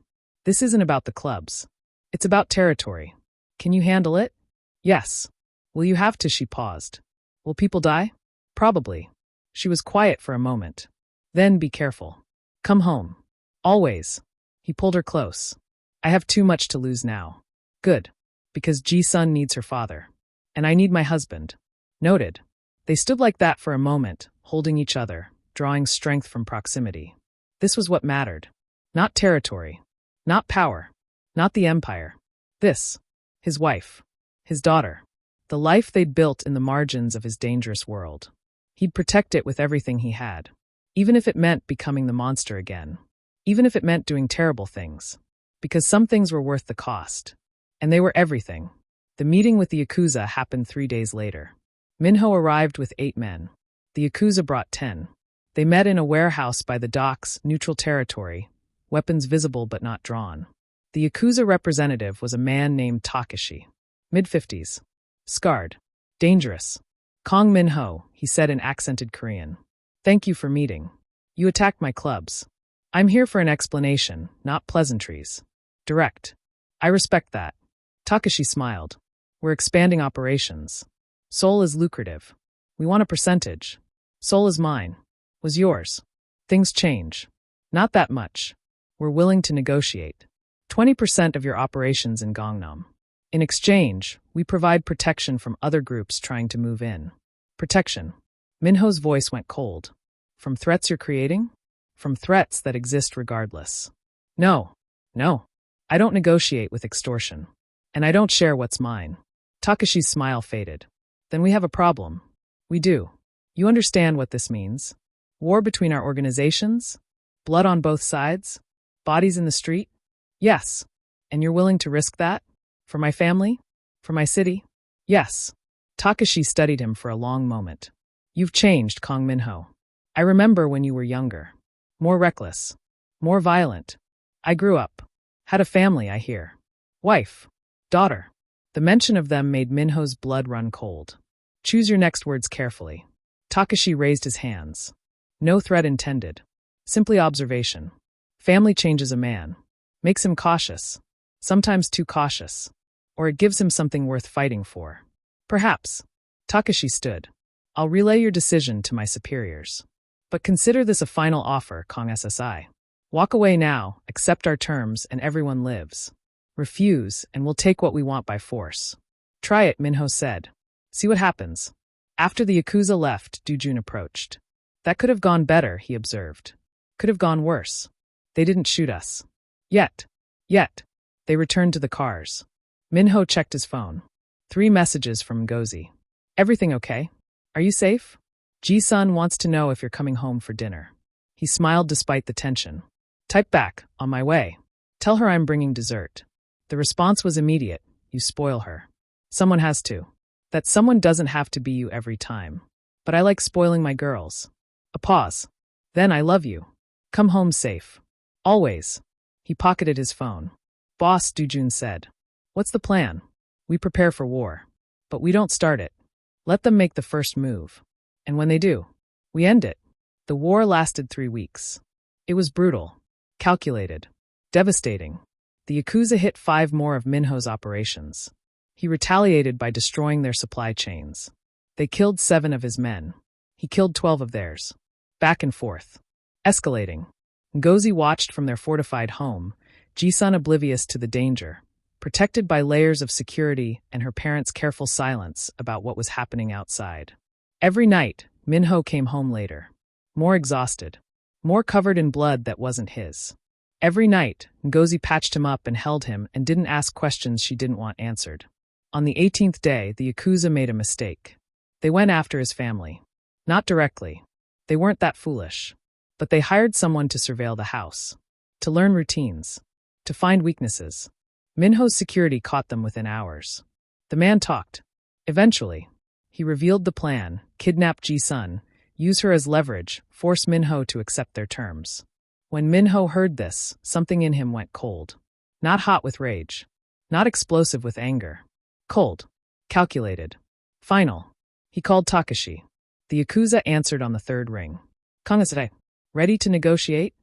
This isn't about the clubs. It's about territory. Can you handle it? Yes. Will you have to? She paused. Will people die? Probably. She was quiet for a moment. Then be careful. Come home. Always. He pulled her close. I have too much to lose now. Good. Because Ji-sun needs her father. And I need my husband. Noted. They stood like that for a moment, holding each other, drawing strength from proximity. This was what mattered. Not territory. Not power. Not the empire. This. His wife. His daughter. The life they'd built in the margins of his dangerous world. He'd protect it with everything he had. Even if it meant becoming the monster again. Even if it meant doing terrible things. Because some things were worth the cost. And they were everything. The meeting with the Yakuza happened 3 days later. Min-ho arrived with 8 men. The Yakuza brought 10. They met in a warehouse by the docks, neutral territory, weapons visible but not drawn. The Yakuza representative was a man named Takashi. Mid-50s. Scarred. Dangerous. Kang Min-ho, he said in accented Korean. Thank you for meeting. You attacked my clubs. I'm here for an explanation, not pleasantries. Direct. I respect that. Takashi smiled. We're expanding operations. Seoul is lucrative. We want a percentage. Seoul is mine. Was yours. Things change. Not that much. We're willing to negotiate. 20% of your operations in Gangnam. In exchange, we provide protection from other groups trying to move in. Protection. Min-ho's voice went cold. From threats you're creating? From threats that exist regardless. No. No. I don't negotiate with extortion. And I don't share what's mine. Takashi's smile faded. Then we have a problem. We do. You understand what this means? War between our organizations? Blood on both sides? Bodies in the street? Yes. And you're willing to risk that? For my family? For my city? Yes. Takashi studied him for a long moment. You've changed, Kang Min-ho. I remember when you were younger. More reckless. More violent. I grew up. Had a family, I hear. Wife. Daughter. The mention of them made Min-ho's blood run cold. Choose your next words carefully. Takashi raised his hands. No threat intended. Simply observation. Family changes a man. Makes him cautious. Sometimes too cautious. Or it gives him something worth fighting for. Perhaps. Takashi stood. I'll relay your decision to my superiors. But consider this a final offer, Kang SSI. Walk away now, accept our terms, and everyone lives. Refuse, and we'll take what we want by force. Try it, Min-ho said. See what happens. After the Yakuza left, Dujun approached. That could have gone better, he observed. Could have gone worse. They didn't shoot us. Yet. They returned to the cars. Min-ho checked his phone. 3 messages from Ngozi. Everything okay? Are you safe? Ji-sun wants to know if you're coming home for dinner. He smiled despite the tension. Type back, on my way. Tell her I'm bringing dessert. The response was immediate. You spoil her. Someone has to. That someone doesn't have to be you every time. But I like spoiling my girls. A pause. Then I love you. Come home safe. Always. He pocketed his phone. Boss, Dujun said. What's the plan? We prepare for war. But we don't start it. Let them make the first move. And when they do, we end it. The war lasted 3 weeks. It was brutal. Calculated. Devastating. The Yakuza hit 5 more of Min-ho's operations. He retaliated by destroying their supply chains. They killed 7 of his men. He killed 12 of theirs. Back and forth. Escalating. Ngozi watched from their fortified home, Ji-sun oblivious to the danger, protected by layers of security and her parents' careful silence about what was happening outside. Every night, Min-ho came home later. More exhausted. More covered in blood that wasn't his. Every night, Ngozi patched him up and held him and didn't ask questions she didn't want answered. On the 18th day, the Yakuza made a mistake. They went after his family. Not directly. They weren't that foolish. But they hired someone to surveil the house. To learn routines. To find weaknesses. Min-ho's security caught them within hours. The man talked. Eventually, he revealed the plan, kidnap Ji-sun, use her as leverage, force Min-ho to accept their terms. When Min-ho heard this, something in him went cold. Not hot with rage. Not explosive with anger. Cold. Calculated. Final. He called Takashi. The Yakuza answered on the 3rd ring. Kang-sensei, ready to negotiate?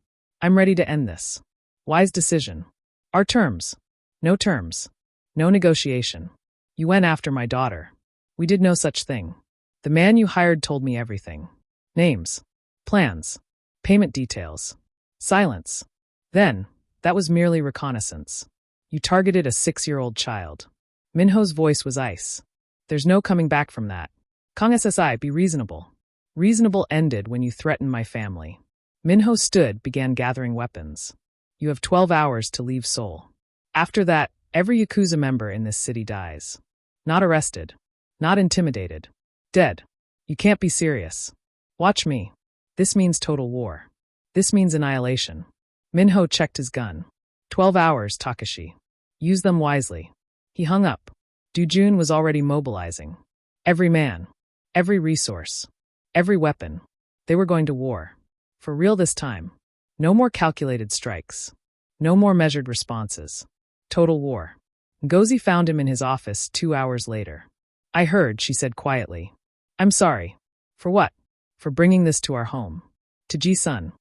I'm ready to end this. Wise decision. Our terms. No terms. No negotiation. You went after my daughter. We did no such thing. The man you hired told me everything. Names. Plans. Payment details. Silence. Then, that was merely reconnaissance. You targeted a 6-year-old child. Min-ho's voice was ice. There's no coming back from that. Kang SSI, be reasonable. Reasonable ended when you threatened my family. Min-ho stood, began gathering weapons. You have 12 hours to leave Seoul. After that, every Yakuza member in this city dies. Not arrested. Not intimidated. Dead. You can't be serious. Watch me. This means total war. This means annihilation. Min-ho checked his gun. 12 hours, Takashi. Use them wisely. He hung up. Dujun was already mobilizing. Every man. Every resource. Every weapon. They were going to war. For real this time. No more calculated strikes. No more measured responses. Total war. Ngozi found him in his office 2 hours later. I heard, she said quietly. I'm sorry. For what? For bringing this to our home. To Ji-sun.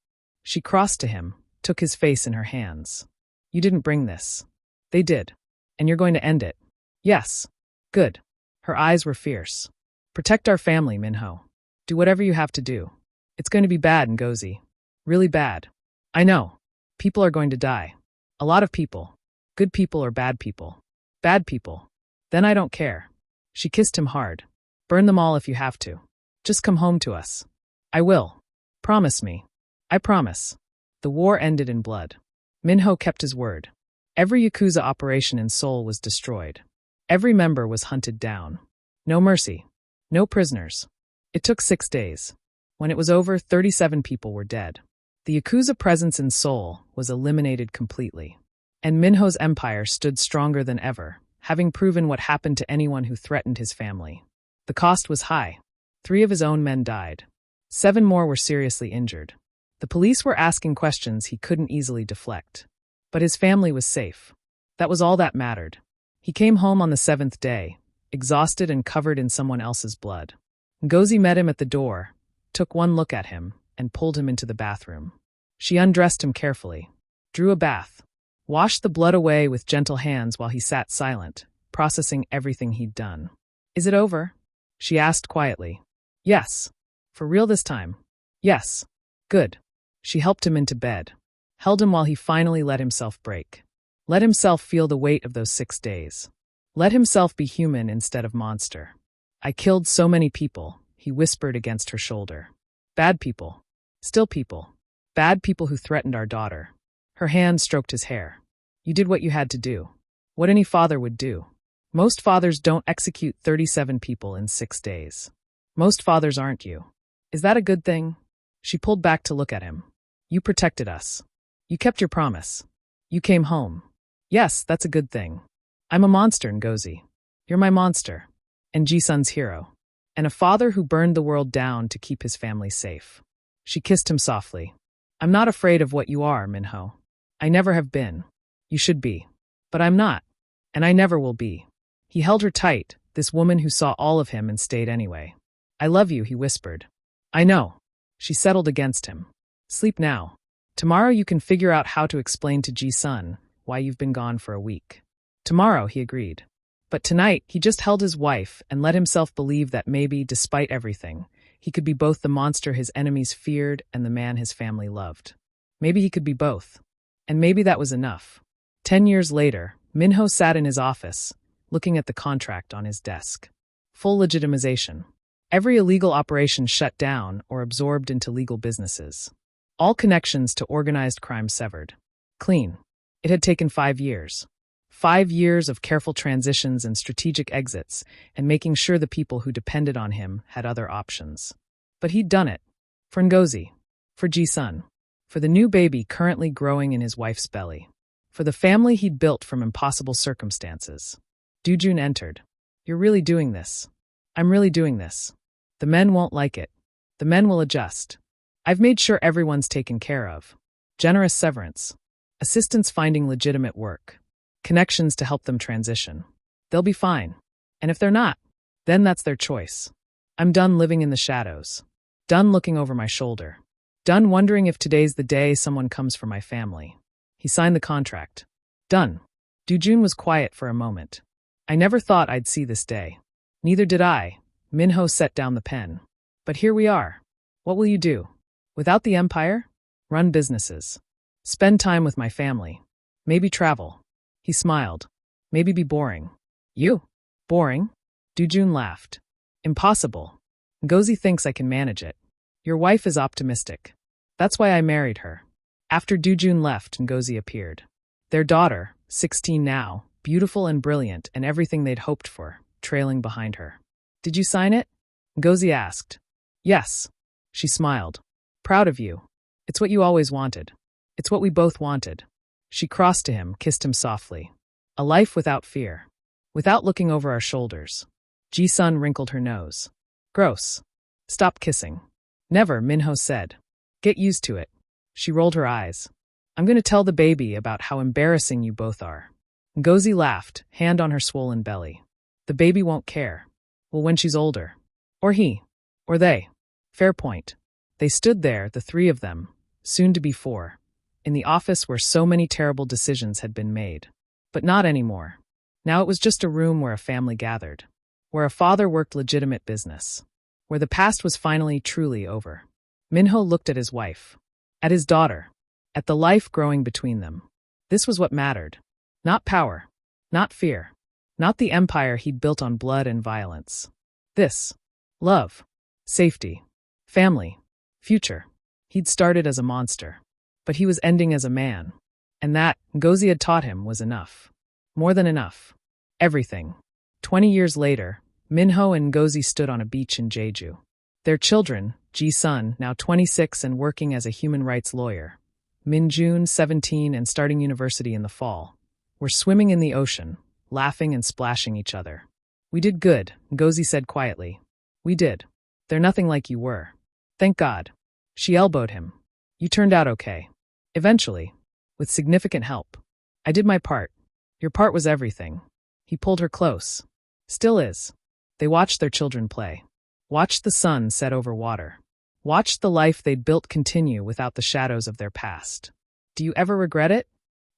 She crossed to him, took his face in her hands. You didn't bring this. They did. And you're going to end it. Yes. Good. Her eyes were fierce. Protect our family, Min-ho. Do whatever you have to do. It's going to be bad, Ngozi. Really bad. I know. People are going to die. A lot of people. Good people or bad people. Bad people. Then I don't care. She kissed him hard. Burn them all if you have to. Just come home to us. I will. Promise me. I promise. The war ended in blood. Min-ho kept his word. Every Yakuza operation in Seoul was destroyed. Every member was hunted down. No mercy. No prisoners. It took 6 days. When it was over, 37 people were dead. The Yakuza presence in Seoul was eliminated completely. And Min-ho's empire stood stronger than ever, having proven what happened to anyone who threatened his family. The cost was high. 3 of his own men died. 7 more were seriously injured. The police were asking questions he couldn't easily deflect. But his family was safe. That was all that mattered. He came home on the 7th day, exhausted and covered in someone else's blood. Ngozi met him at the door, took one look at him, and pulled him into the bathroom. She undressed him carefully, drew a bath, washed the blood away with gentle hands while he sat silent, processing everything he'd done. "Is it over?" she asked quietly. "Yes. For real this time?" "Yes." "Good." She helped him into bed, held him while he finally let himself break. Let himself feel the weight of those 6 days. Let himself be human instead of monster. "I killed so many people," he whispered against her shoulder. "Bad people. Still people. Bad people who threatened our daughter." Her hand stroked his hair. "You did what you had to do. What any father would do. Most fathers don't execute 37 people in 6 days. Most fathers aren't you. Is that a good thing?" She pulled back to look at him. "You protected us. You kept your promise. You came home. Yes, that's a good thing. I'm a monster, Ngozi. You're my monster. And Ji-sun's hero. And a father who burned the world down to keep his family safe." She kissed him softly. "I'm not afraid of what you are, Min-ho. I never have been. You should be. But I'm not. And I never will be." He held her tight, this woman who saw all of him and stayed anyway. "I love you," he whispered. "I know." She settled against him. "Sleep now. Tomorrow you can figure out how to explain to Ji-sun why you've been gone for a week." "Tomorrow," he agreed. But tonight, he just held his wife and let himself believe that maybe, despite everything, he could be both the monster his enemies feared and the man his family loved. Maybe he could be both. And maybe that was enough. 10 years later, Min-ho sat in his office, looking at the contract on his desk. Full legitimization. Every illegal operation shut down or absorbed into legal businesses. All connections to organized crime severed. Clean. It had taken 5 years. 5 years of careful transitions and strategic exits, and making sure the people who depended on him had other options. But he'd done it. For Ngozi. For Ji-sun. For the new baby currently growing in his wife's belly. For the family he'd built from impossible circumstances. Do-jun entered. "You're really doing this. I'm really doing this. The men won't like it. The men will adjust. I've made sure everyone's taken care of. Generous severance. Assistants finding legitimate work. Connections to help them transition. They'll be fine. And if they're not, then that's their choice. I'm done living in the shadows. Done looking over my shoulder. Done wondering if today's the day someone comes for my family." He signed the contract. Done. Do-jun was quiet for a moment. "I never thought I'd see this day." "Neither did I." Min-ho set down the pen. "But here we are. What will you do? Without the empire? Run businesses. Spend time with my family. Maybe travel." He smiled. "Maybe be boring." "You? Boring?" Do-jun laughed. "Impossible. Ngozi thinks I can manage it. Your wife is optimistic. That's why I married her." After Do-jun left, Ngozi appeared. Their daughter, 16 now, beautiful and brilliant and everything they'd hoped for, trailing behind her. "Did you sign it?" Ngozi asked. "Yes." She smiled. "Proud of you. It's what you always wanted. It's what we both wanted." She crossed to him, kissed him softly. "A life without fear. Without looking over our shoulders." Ji-sun wrinkled her nose. "Gross. Stop kissing." "Never," Min-ho said. "Get used to it." She rolled her eyes. "I'm going to tell the baby about how embarrassing you both are." Ngozi laughed, hand on her swollen belly. "The baby won't care. Well, when she's older. Or he. Or they." Fair point. They stood there, the 3 of them, soon to be 4, in the office where so many terrible decisions had been made. But not anymore. Now it was just a room where a family gathered. Where a father worked legitimate business. Where the past was finally truly over. Min-ho looked at his wife. At his daughter. At the life growing between them. This was what mattered. Not power. Not fear. Not the empire he'd built on blood and violence. This. Love. safety, family, future. He'd started as a monster, but he was ending as a man. And that, Ngozi had taught him, was enough. More than enough. Everything. 20 years later, Min-ho and Ngozi stood on a beach in Jeju. Their children, Ji-sun, now 26 and working as a human rights lawyer, Min-jun, 17 and starting university in the fall, were swimming in the ocean, laughing and splashing each other. "We did good," Ngozi said quietly. "We did. They're nothing like you were. Thank God." She elbowed him. "You turned out okay. Eventually. With significant help. I did my part. Your part was everything." He pulled her close. "Still is." They watched their children play. Watched the sun set over water. Watched the life they'd built continue without the shadows of their past. "Do you ever regret it?"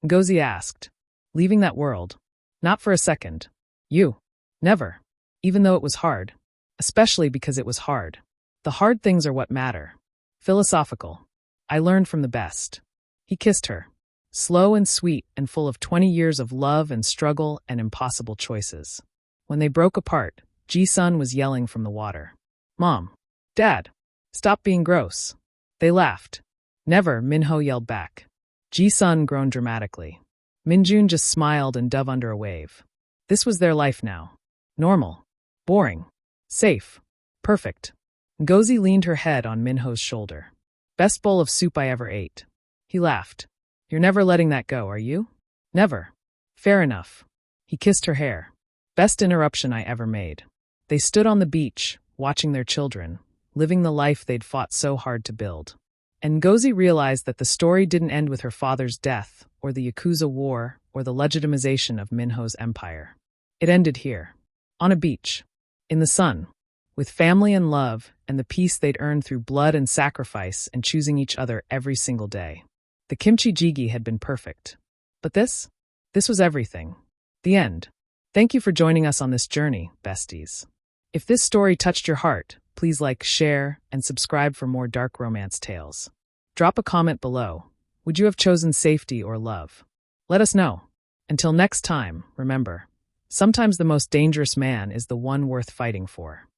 Ngozi asked. "Leaving that world?" "Not for a second." "You?" "Never. Even though it was hard. Especially because it was hard. The hard things are what matter." Philosophical. "I learned from the best." He kissed her. Slow and sweet and full of 20 years of love and struggle and impossible choices. When they broke apart, Ji-sun was yelling from the water. "Mom! Dad! Stop being gross." They laughed. "Never," Min-ho yelled back. Ji-sun groaned dramatically. Min-jun just smiled and dove under a wave. This was their life now. Normal. Boring. Safe. Perfect. Ngozi leaned her head on Min-ho's shoulder. "Best bowl of soup I ever ate." He laughed. "You're never letting that go, are you?" "Never." "Fair enough." He kissed her hair. "Best interruption I ever made." They stood on the beach, watching their children, living the life they'd fought so hard to build. And Ngozi realized that the story didn't end with her father's death, or the Yakuza war, or the legitimization of Min-ho's empire. It ended here. On a beach. In the sun. With family and love, and the peace they'd earned through blood and sacrifice and choosing each other every single day. The kimchi jjigae had been perfect. But this was everything. The end. Thank you for joining us on this journey, besties. If this story touched your heart, please like, share, and subscribe for more dark romance tales. Drop a comment below. Would you have chosen safety or love? Let us know. Until next time, remember, sometimes the most dangerous man is the one worth fighting for.